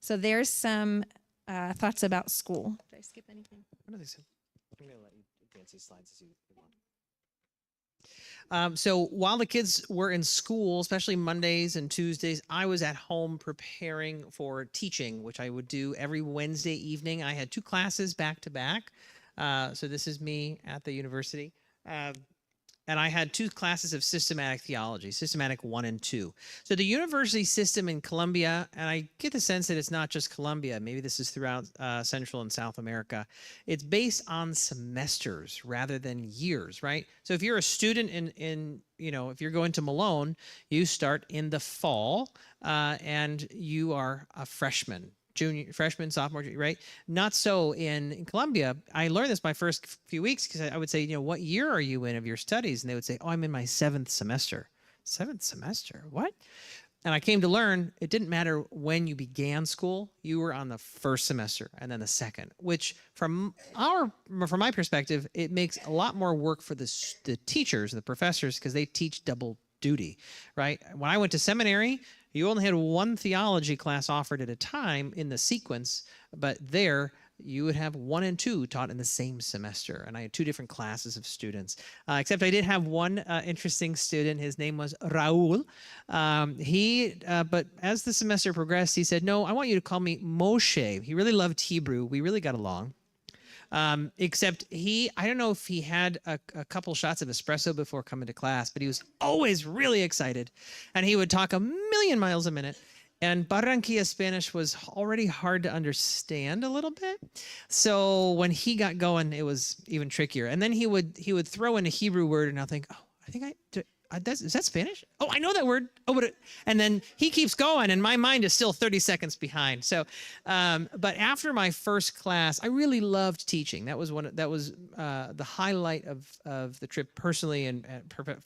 So there's some thoughts about school. Did I skip anything? I don't think so. I'm going to let you advance these slides as you want. So while the kids were in school, especially Mondays and Tuesdays, I was at home preparing for teaching, which I would do every Wednesday evening. I had 2 classes back to back. So this is me at the university. And I had 2 classes of systematic theology, systematic 1 and 2. So the university system in Colombia, and I get the sense that it's not just Colombia, maybe this is throughout Central and South America, it's based on semesters rather than years, right? So if you're a student if you're going to Malone, you start in the fall and you are a freshman. Freshman, sophomore, right? Not so in Colombia. I learned this my first few weeks because I would say, what year are you in of your studies? And they would say, I'm in my 7th semester. 7th semester? What? And I came to learn it didn't matter when you began school. You were on the first semester and then the second, which from my perspective, it makes a lot more work for the teachers, the professors, because they teach double duty, right? When I went to seminary, you only had 1 theology class offered at a time in the sequence, but there you would have 1 and 2 taught in the same semester. And I had 2 different classes of students, except I did have one interesting student. His name was Raul. But as the semester progressed, he said, no, I want you to call me Moshe. He really loved Hebrew. We really got along. Except I don't know if he had a couple shots of espresso before coming to class, but he was always really excited. And he would talk a million miles a minute. And Barranquilla Spanish was already hard to understand a little bit. So when he got going, it was even trickier. And then he would throw in a Hebrew word, and I'll think, oh, I think is that Spanish? Oh, I know that word. Oh, and then he keeps going, and my mind is still 30 seconds behind. So, but after my first class, I really loved teaching. That was the highlight of the trip personally and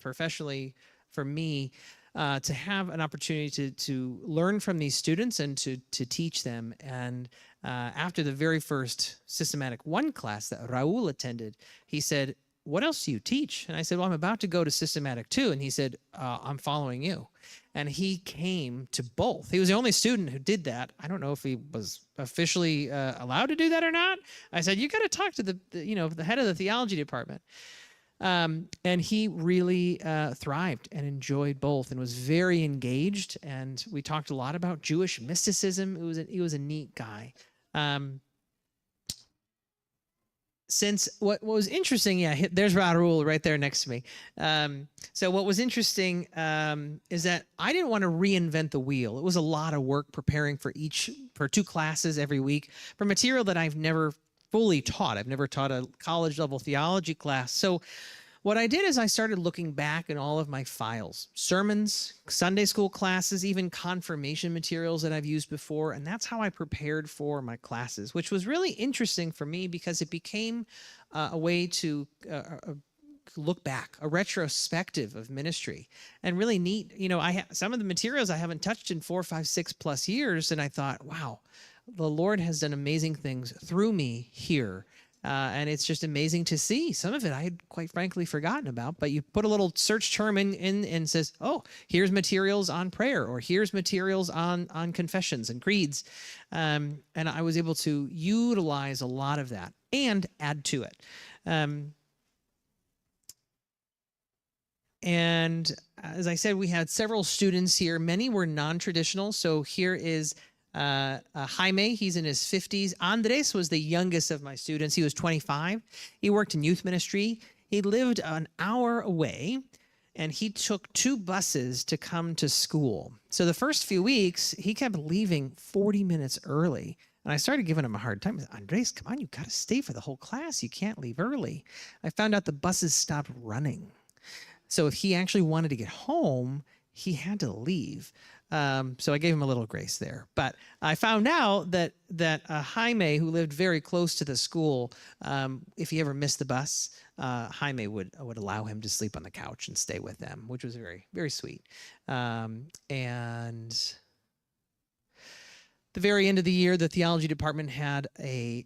professionally for me. To have an opportunity to learn from these students and to teach them. And after the very first Systematic 1 class that Raul attended, he said, what else do you teach? And I said, well, I'm about to go to Systematic 2. And he said, I'm following you. And he came to both. He was the only student who did that. I don't know if he was officially allowed to do that or not. I said, you got to talk to the head of the theology department. And he really thrived and enjoyed both and was very engaged. And we talked a lot about Jewish mysticism. He was a neat guy. Since what was interesting, there's Raul right there next to me. So what was interesting is that I didn't want to reinvent the wheel. It was a lot of work preparing for 2 classes every week for material that I've never fully taught. I've never taught a college level theology class. So what I did is I started looking back in all of my files, sermons, Sunday school classes, even confirmation materials that I've used before. And that's how I prepared for my classes, which was really interesting for me because it became a way to look back, a retrospective of ministry, and really neat. Some of the materials I haven't touched in 4, 5, 6+ years. And I thought, wow, the Lord has done amazing things through me here. And it's just amazing to see. Some of it I had quite frankly forgotten about, but you put a little search term in and says, oh, here's materials on prayer, or here's materials on confessions and creeds. And I was able to utilize a lot of that and add to it. And as I said, we had several students here. Many were non-traditional. So here is Jaime, he's in his 50s. Andres was the youngest of my students. He was 25. He worked in youth ministry. He lived an hour away, and he took 2 buses to come to school. So the first few weeks, he kept leaving 40 minutes early. And I started giving him a hard time. I said, Andres, come on, you got to stay for the whole class. You can't leave early. I found out the buses stopped running. So if he actually wanted to get home, he had to leave. So I gave him a little grace there. But I found out that Jaime, who lived very close to the school, if he ever missed the bus, Jaime would allow him to sleep on the couch and stay with them, which was very, very sweet. And the very end of the year, the theology department had an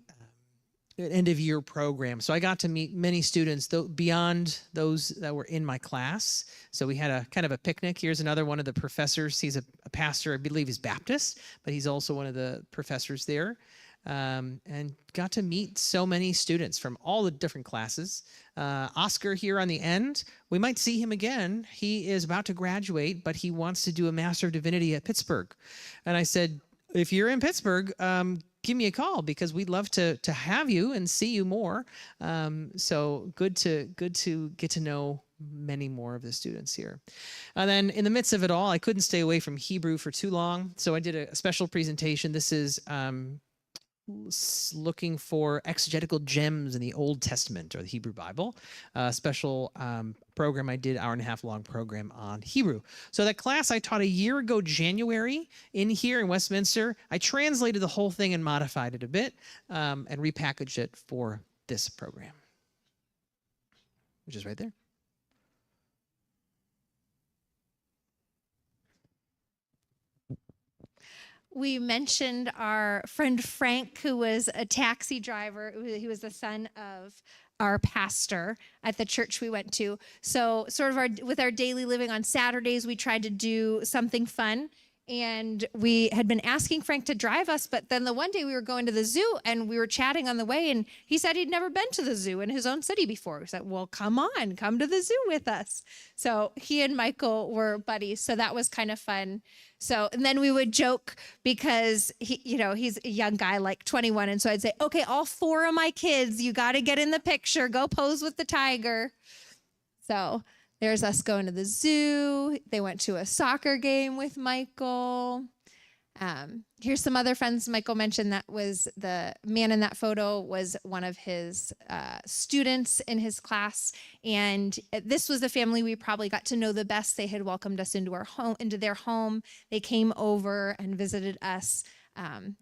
end-of-year program. So I got to meet many students beyond those that were in my class. So we had a kind of a picnic. Here's another one of the professors. He's a pastor, I believe he's Baptist, but he's also one of the professors there. And got to meet so many students from all the different classes. Oscar here on the end, we might see him again. He is about to graduate, but he wants to do a Master of Divinity at Pittsburgh. And I said, if you're in Pittsburgh, give me a call because we'd love to have you and see you more. So good to get to know many more of the students here. And then in the midst of it all, I couldn't stay away from Hebrew for too long. So I did a special presentation. This is looking for exegetical gems in the Old Testament or the Hebrew Bible. A special program I did, 1.5 hour long program on Hebrew. So that class I taught a year ago, January, in here in Westminster, I translated the whole thing and modified it a bit and repackaged it for this program, which is right there. We mentioned our friend Frank, who was a taxi driver. He was the son of our pastor at the church we went to. So sort of with our daily living on Saturdays, we tried to do something fun. And we had been asking Frank to drive us, but then the one day we were going to the zoo and we were chatting on the way, and he said he'd never been to the zoo in his own city before. We said, well, come on, come to the zoo with us. So he and Michael were buddies. So that was kind of fun. So, and then we would joke because he's a young guy, like 21. And so I'd say, okay, all 4 of my kids, you got to get in the picture, go pose with the tiger. So there's us going to the zoo. They went to a soccer game with Michael. Here's some other friends Michael mentioned. That was the man in that photo was one of his students in his class. And this was the family we probably got to know the best. They had welcomed us into their home. They came over and visited us.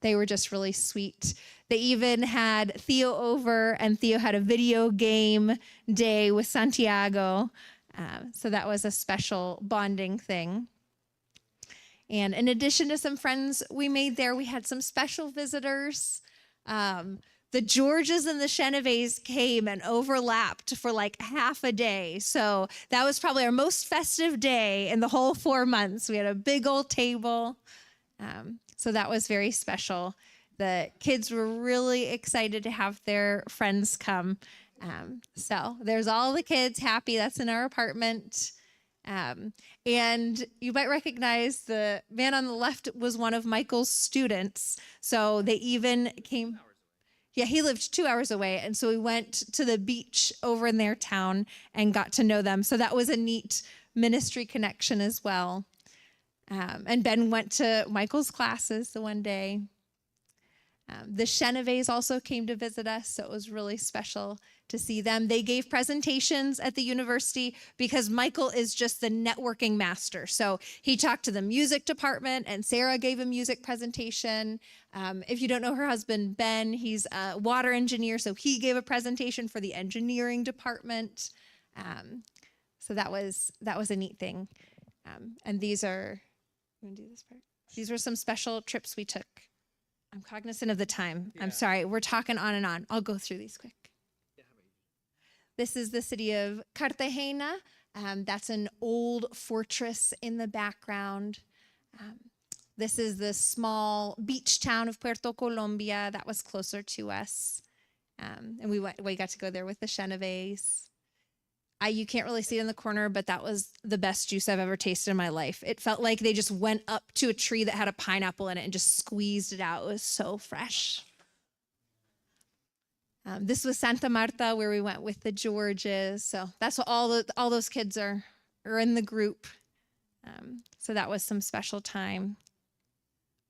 They were just really sweet. They even had Theo over, and Theo had a video game day with Santiago. So that was a special bonding thing. And in addition to some friends we made there, we had some special visitors. The Georges and the Cheneves came and overlapped for like half a day. So that was probably our most festive day in the whole 4 months. We had a big old table. So that was very special. The kids were really excited to have their friends come. So there's all the kids happy. That's in our apartment. And you might recognize the man on the left was one of Michael's students. So they even came. Yeah, he lived 2 hours away. And so we went to the beach over in their town and got to know them. So that was a neat ministry connection as well. And Ben went to Michael's classes the one day. The Cheneves also came to visit us, so it was really special to see them. They gave presentations at the university because Michael is just the networking master. So he talked to the music department, and Sarah gave a music presentation. If you don't know her husband, Ben, he's a water engineer, so he gave a presentation for the engineering department. So that was a neat thing. And these are, I'm gonna do this part. These were some special trips we took. I'm cognizant of the time. Yeah. I'm sorry. We're talking on and on. I'll go through these quick. Yeah, this is the city of Cartagena. That's an old fortress in the background. This is the small beach town of Puerto Colombia. That was closer to us. And we got to go there with the Cheneves. You can't really see it in the corner, but that was the best juice I've ever tasted in my life. It felt like they just went up to a tree that had a pineapple in it and just squeezed it out. It was so fresh. This was Santa Marta, where we went with the Georges. So that's what all those kids are in the group. So that was some special time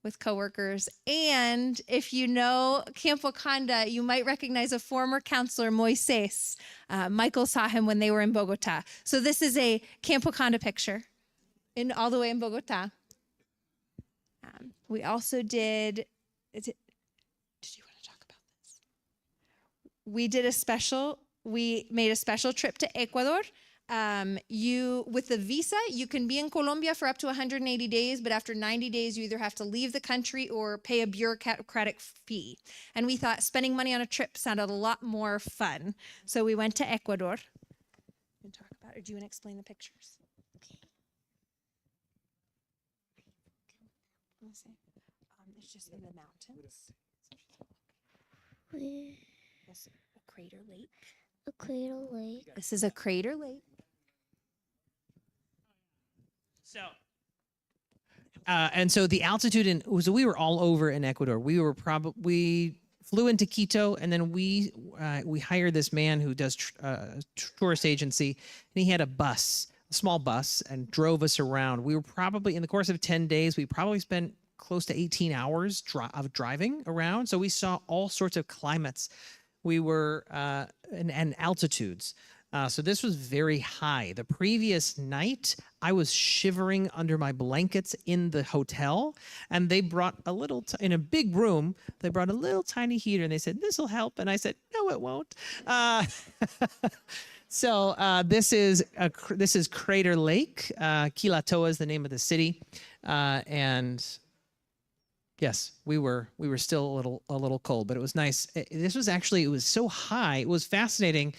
with coworkers. And if you know Camp Wakanda, you might recognize a former counselor, Moises. Michael saw him when they were in Bogota. So this is a Camp Wakanda picture all the way in Bogota. We also did you want to talk about this? We made a special trip to Ecuador. With the visa, you can be in Colombia for up to 180 days, but after 90 days, you either have to leave the country or pay a bureaucratic fee. And we thought spending money on a trip sounded a lot more fun. So we went to Ecuador. You talk about it, or do you want to explain the pictures? Okay. Let's see. It's just in the mountains. Yes, a crater lake. A crater lake. This is a crater lake. So, and so the altitude so we were all over in Ecuador. We flew into Quito, and then we hired this man who does tourist agency, and he had a small bus, and drove us around. We were probably, in the course of 10 days, we probably spent close to 18 hours of driving around. So we saw all sorts of climates. We were and altitudes. So this was very high. The previous night, I was shivering under my blankets in the hotel, and they brought in a big room, they brought a little tiny heater, and they said, "This will help." And I said, "No, it won't." So this is Crater Lake. Quilatoa is the name of the city, and Yes, we were still a little cold, but it was nice. This was actually, it was so high. It was fascinating.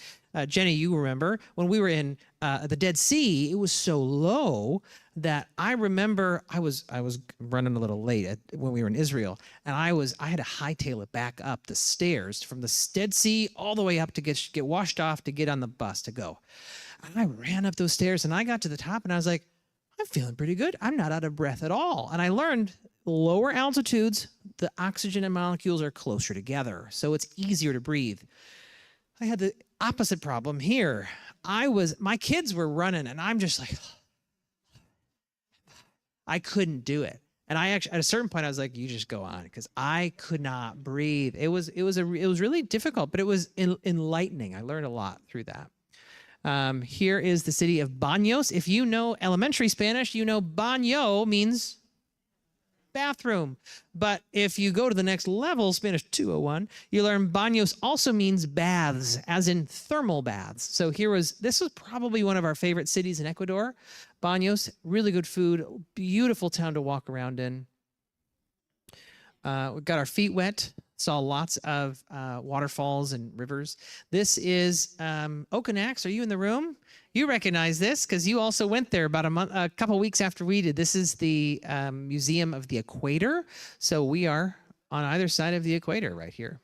Jenny, you remember when we were in the Dead Sea, it was so low that I remember I was running a little late when we were in Israel, and I had to hightail it back up the stairs from the Dead Sea all the way up to get washed off to get on the bus to go. And I ran up those stairs and I got to the top and I was like, I'm feeling pretty good. I'm not out of breath at all. And I learned lower altitudes, the oxygen and molecules are closer together, so it's easier to breathe. I had the opposite problem here. My kids were running and I'm just like, I couldn't do it. And I actually, at a certain point, I was like, you just go on, because I could not breathe. It was really difficult, but it was enlightening. I learned a lot through that. Here is the city of Baños. If you know elementary Spanish, you know baño means bathroom. But if you go to the next level, Spanish 201, you learn baños also means baths, as in thermal baths. So this was probably one of our favorite cities in Ecuador. Baños, really good food, beautiful town to walk around in. We got our feet wet. Saw lots of waterfalls and rivers. This is Okanax. Are you in the room? You recognize this because you also went there about a couple weeks after we did. This is the Museum of the Equator. So we are on either side of the equator right here.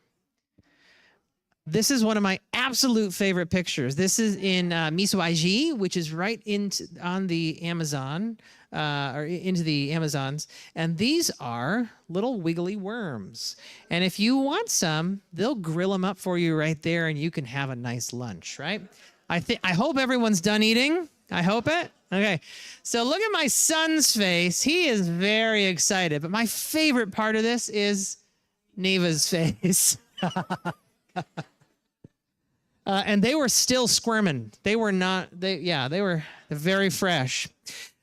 This is one of my absolute favorite pictures. This is in Misuaji, which is right on the Amazon, or into the Amazons. And these are little wiggly worms. And if you want some, they'll grill them up for you right there and you can have a nice lunch, right? I hope everyone's done eating. I hope it. Okay. So look at my son's face. He is very excited. But my favorite part of this is Neva's face. And they were still squirming. They were not, they were very fresh.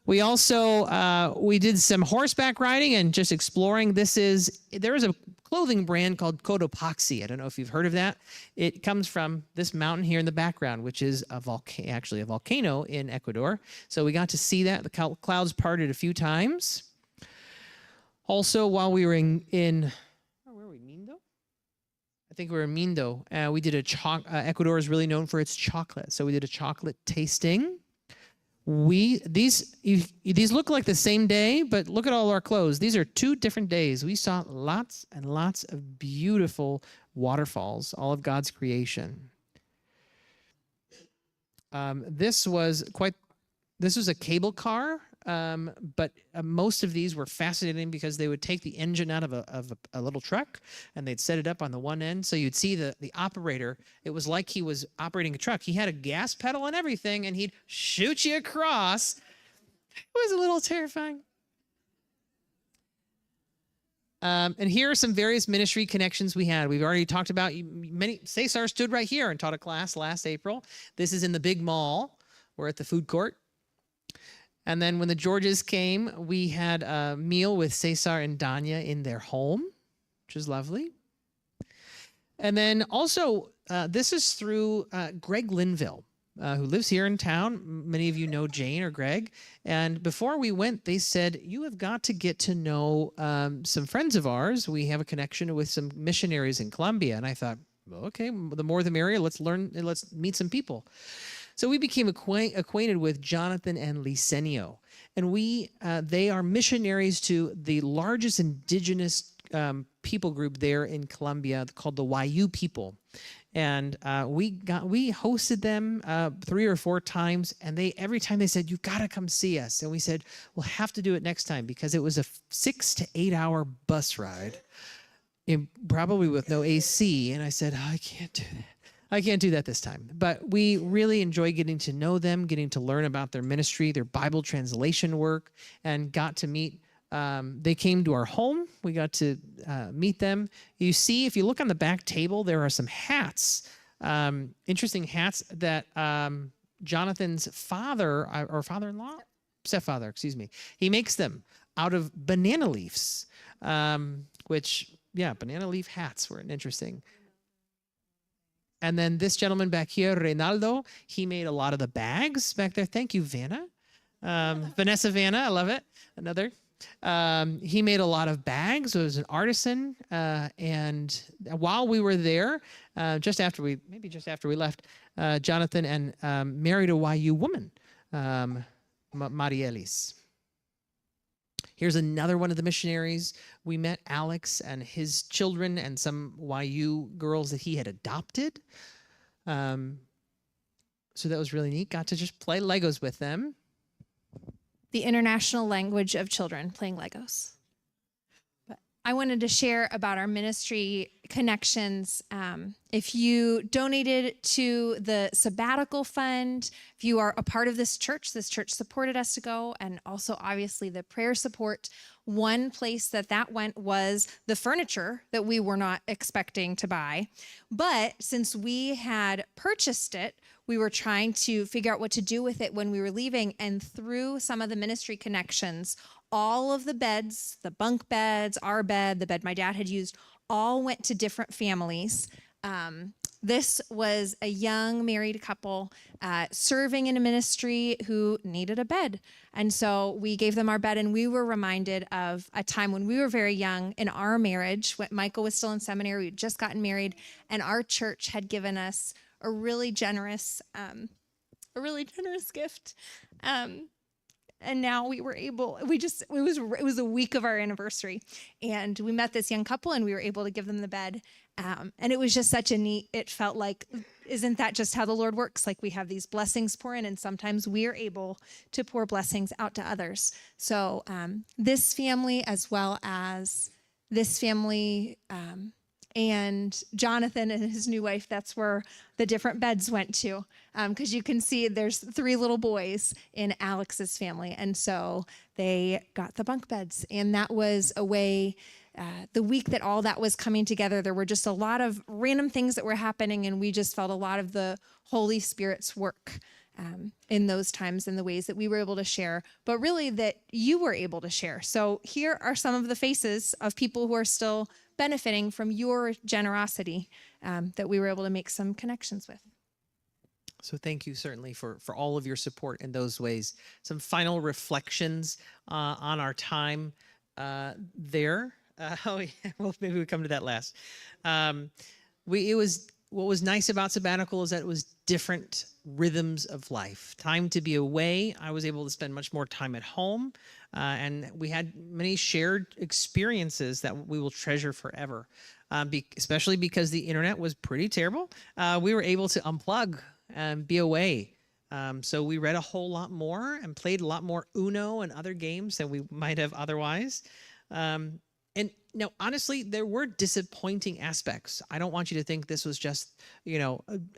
We also, we did some horseback riding and just exploring. There is a clothing brand called Cotopaxi. I don't know if you've heard of that. It comes from this mountain here in the background, which is actually a volcano in Ecuador. So we got to see that. The clouds parted a few times. Also, while we were in where were we, Mindo? I think we were in Mindo. We did Ecuador is really known for its chocolate. So we did a chocolate tasting. These look like the same day, but look at all our clothes. These are 2 different days. We saw lots and lots of beautiful waterfalls, all of God's creation. This was a cable car, but most of these were fascinating because they would take the engine out of a little truck and they'd set it up on the one end. So you'd see the operator. It was like he was operating a truck. He had a gas pedal and everything, and he'd shoot you across. It was a little terrifying. And here are some various ministry connections we had. We've already talked about Cesar stood right here and taught a class last April. This is in the big mall. We're at the food court. And then when the Georges came, we had a meal with Cesar and Danya in their home, which is lovely. And then also, this is through Greg Linville, who lives here in town. Many of you know Jane or Greg. And before we went, they said, you have got to get to know some friends of ours. We have a connection with some missionaries in Colombia. And I thought, well, okay, the more the merrier. Let's meet some people. So we became acquainted with Jonathan and Licenio, and they are missionaries to the largest indigenous people group there in Colombia called the Wayu people. And we hosted them 3 or 4 times, and every time they said, "You've got to come see us," and we said, "We'll have to do it next time," because it was a 6 to 8 hour bus ride, probably with no AC. And I said, I can't do that. I can't do that this time. But we really enjoy getting to know them, getting to learn about their ministry, their Bible translation work, and got to meet. They came to our home. We got to meet them. You see, if you look on the back table, there are some hats, interesting hats that Jonathan's father, or father-in-law? Stepfather, excuse me. He makes them out of banana leaves, banana leaf hats were interesting. And then this gentleman back here, Reynaldo, he made a lot of the bags back there. Thank you, Vanna. Vanessa Vanna, I love it. Another. He made a lot of bags. It was an artisan. And while we were there, just after we left, Jonathan and married a YU woman, Marielis. Here's another one of the missionaries. We met Alex and his children and some YU girls that he had adopted. So that was really neat. Got to just play Legos with them. The international language of children, playing Legos. But I wanted to share about our ministry connections. If you donated to the Sabbatical Fund, if you are a part of this church supported us to go, and also obviously the prayer support. One place that went was the furniture that we were not expecting to buy. But since we had purchased it, we were trying to figure out what to do with it when we were leaving. And through some of the ministry connections, all of the beds, the bunk beds, our bed, the bed my dad had used, all went to different families. This was a young married couple serving in a ministry who needed a bed. And so we gave them our bed, and we were reminded of a time when we were very young in our marriage, when Michael was still in seminary. We had just gotten married, and our church had given us a really generous gift. And now we were able, it was a week of our anniversary, and we met this young couple, and we were able to give them the bed. And it was just such a neat, it felt like, isn't that just how the Lord works? Like, we have these blessings pour in, and sometimes we're able to pour blessings out to others. So this family, as well as this family, and Jonathan and his new wife, that's where the different beds went to. Because you can see there's 3 little boys in Alex's family. And so they got the bunk beds. And that was a way, the week that all that was coming together, there were just a lot of random things that were happening. And we just felt a lot of the Holy Spirit's work in those times, and the ways that we were able to share, but really that you were able to share. So here are some of the faces of people who are still benefiting from your generosity that we were able to make some connections with. So thank you certainly for all of your support in those ways. Some final reflections on our time there. Well, maybe we come to that last. What was nice about Sabbatical is that it was different rhythms of life. Time to be away. I was able to spend much more time at home. And we had many shared experiences that we will treasure forever, especially because the internet was pretty terrible. We were able to unplug and be away. So we read a whole lot more and played a lot more Uno and other games than we might have otherwise. And now, honestly, there were disappointing aspects. I don't want you to think this was just,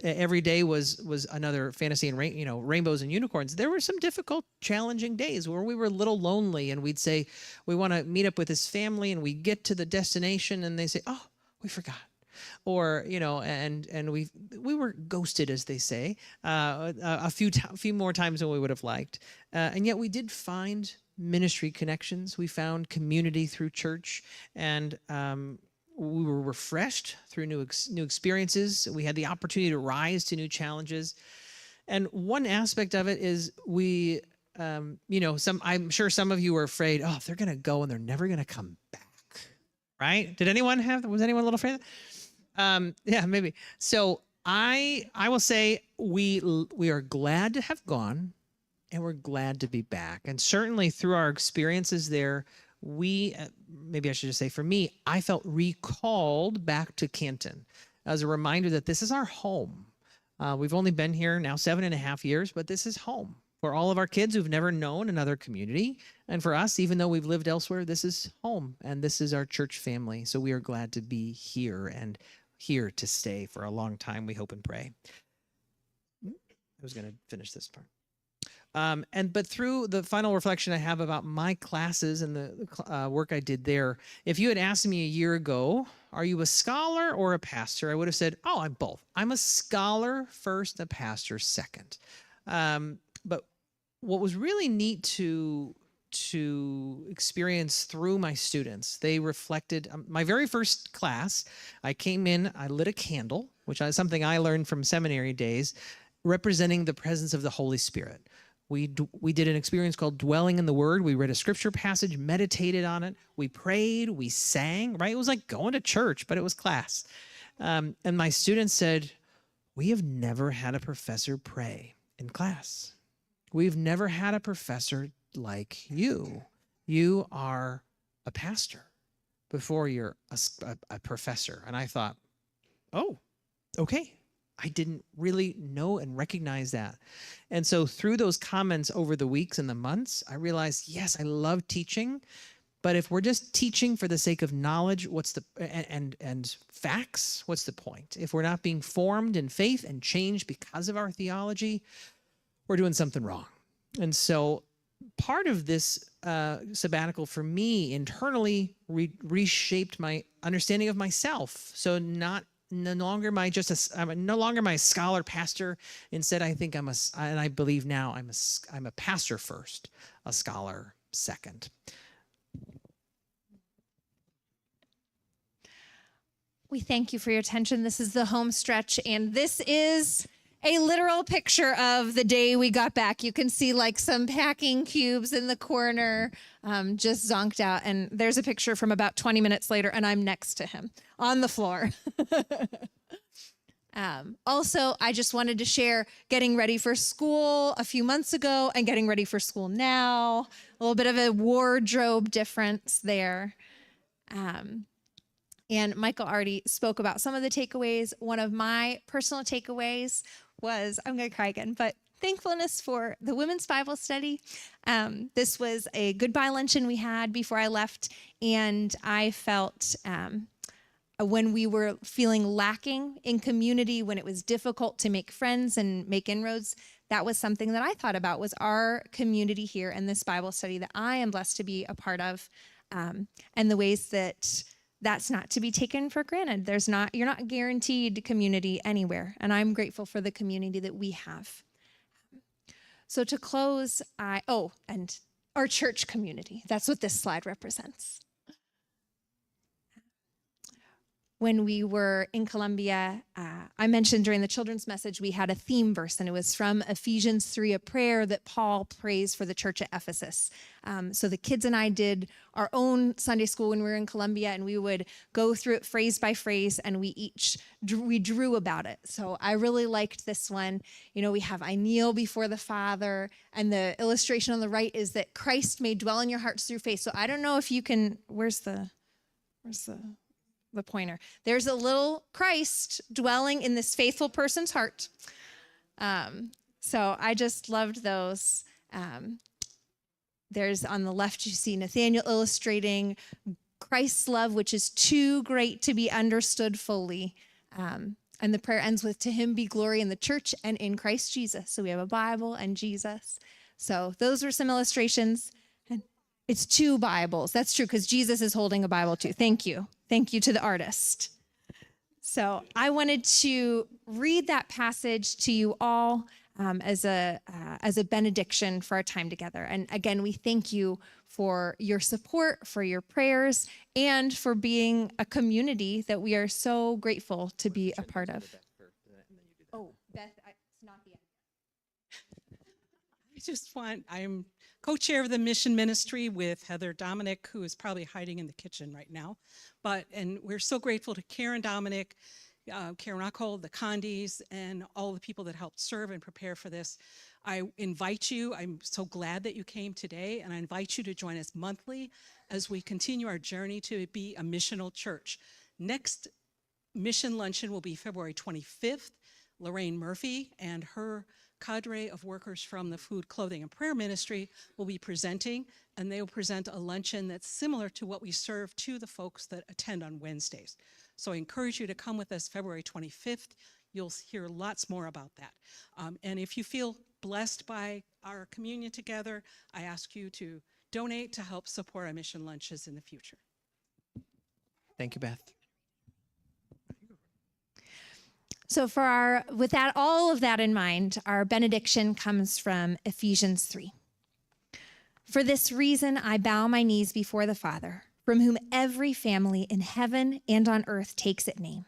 every day was another fantasy and rainbows and unicorns. There were some difficult, challenging days where we were a little lonely, and we'd say we want to meet up with this family, and we get to the destination, and they say, "Oh, we forgot." Or and we were ghosted, as they say, a few more times than we would have liked, and yet we did find ministry connections. We found community through church, and we were refreshed through new experiences. We had the opportunity to rise to new challenges, and one aspect of it is we, I'm sure some of you were afraid. Oh, if they're going to go and they're never going to come back, right? Was anyone a little afraid of that? Yeah, maybe. So I will say we are glad to have gone, and we're glad to be back. And certainly through our experiences there, maybe I should just say for me, I felt recalled back to Canton as a reminder that this is our home. We've only been here now 7.5 years, but this is home for all of our kids who've never known another community. And for us, even though we've lived elsewhere, this is home, and this is our church family. So we are glad to be here and here to stay for a long time, we hope and pray. I was going to finish this part. But through the final reflection I have about my classes and the work I did there, if you had asked me a year ago, are you a scholar or a pastor? I would have said, oh, I'm both. I'm a scholar first, a pastor second. But what was really neat to experience through my students, they reflected my very first class. I came in, I lit a candle, which is something I learned from seminary days, representing the presence of the Holy Spirit. We did an experience called Dwelling in the Word. We read a scripture passage, meditated on it. We prayed, we sang, right? It was like going to church, but it was class. And my students said, we have never had a professor pray in class. We've never had a professor like you. You are a pastor before you're a professor. And I thought, oh, okay. I didn't really know and recognize that. And so through those comments over the weeks and the months, I realized, yes, I love teaching, but if we're just teaching for the sake of knowledge, and facts, what's the point? If we're not being formed in faith and changed because of our theology, we're doing something wrong. And so part of this sabbatical for me internally reshaped my understanding of myself. So no longer am I I'm no longer my scholar pastor. Instead, I think and I believe now I'm a pastor first, a scholar second. We thank you for your attention. This is the home stretch, and this is a literal picture of the day we got back. You can see like some packing cubes in the corner, just zonked out. And there's a picture from about 20 minutes later, and I'm next to him on the floor. Also, I just wanted to share getting ready for school a few months ago and getting ready for school now. A little bit of a wardrobe difference there. And Michael already spoke about some of the takeaways. One of my personal takeaways was, I'm going to cry again, but thankfulness for the women's Bible study. This was a goodbye luncheon we had before I left, and I felt when we were feeling lacking in community, when it was difficult to make friends and make inroads, that was something that I thought about, was our community here in this Bible study that I am blessed to be a part of, and the ways that that's not to be taken for granted. You're not guaranteed community anywhere, and I'm grateful for the community that we have. So to close, and our church community, that's what this slide represents. When we were in Colombia, I mentioned during the children's message, we had a theme verse, and it was from Ephesians 3, a prayer that Paul prays for the church at Ephesus. So the kids and I did our own Sunday school when we were in Colombia, and we would go through it phrase by phrase, and we drew about it. So I really liked this one. You know, we have, I kneel before the Father, and the illustration on the right is that Christ may dwell in your hearts through faith. So I don't know if you can, where's the pointer. There's a little Christ dwelling in this faithful person's heart. So I just loved those. There's on the left, you see Nathaniel illustrating Christ's love, which is too great to be understood fully. And the prayer ends with, to him be glory in the church and in Christ Jesus. So we have a Bible and Jesus. So those were some illustrations. And it's two Bibles. That's true, because Jesus is holding a Bible too. Thank you. Thank you to the artist. So I wanted to read that passage to you all as a benediction for our time together. And again, we thank you for your support, for your prayers, and for being a community that we are so grateful to be a part of. Oh, Beth, it's not the end. I'm co-chair of the mission ministry with Heather Dominic, who is probably hiding in the kitchen right now. And we're so grateful to Karen Dominic, Karen Rockhold, the Condis, and all the people that helped serve and prepare for this. I invite you, I'm so glad that you came today, and I invite you to join us monthly as we continue our journey to be a missional church. Next mission luncheon will be February 25th. Lorraine Murphy and her cadre of workers from the Food, Clothing, and Prayer Ministry will be presenting, and they will present a luncheon that's similar to what we serve to the folks that attend on Wednesdays. So I encourage you to come with us February 25th. You'll hear lots more about that. And if you feel blessed by our communion together, I ask you to donate to help support our mission lunches in the future. Thank you, Beth. So with all of that in mind, our benediction comes from Ephesians 3. For this reason, I bow my knees before the Father, from whom every family in heaven and on earth takes its name.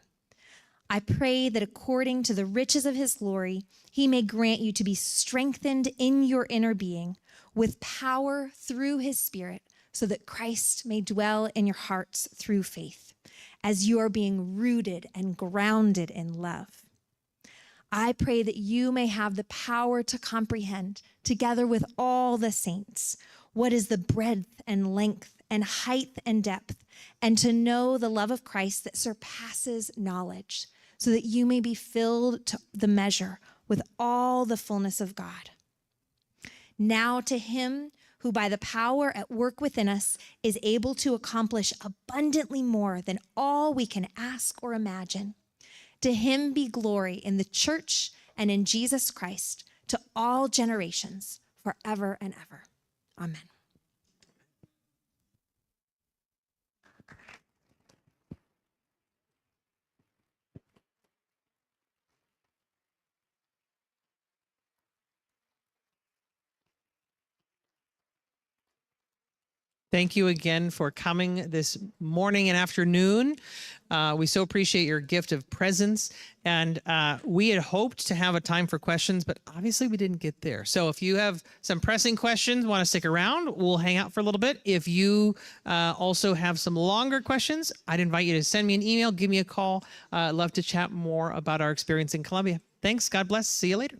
I pray that according to the riches of his glory, he may grant you to be strengthened in your inner being with power through his Spirit, so that Christ may dwell in your hearts through faith, as you are being rooted and grounded in love. I pray that you may have the power to comprehend, together with all the saints, what is the breadth and length and height and depth, and to know the love of Christ that surpasses knowledge, so that you may be filled to the measure with all the fullness of God. Now to him who by the power at work within us is able to accomplish abundantly more than all we can ask or imagine. To him be glory in the church and in Jesus Christ to all generations, forever and ever. Amen. Thank you again for coming this morning and afternoon. We so appreciate your gift of presence. And we had hoped to have a time for questions, but obviously we didn't get there. So if you have some pressing questions, want to stick around, we'll hang out for a little bit. If you also have some longer questions, I'd invite you to send me an email, give me a call. I'd love to chat more about our experience in Colombia. Thanks. God bless. See you later.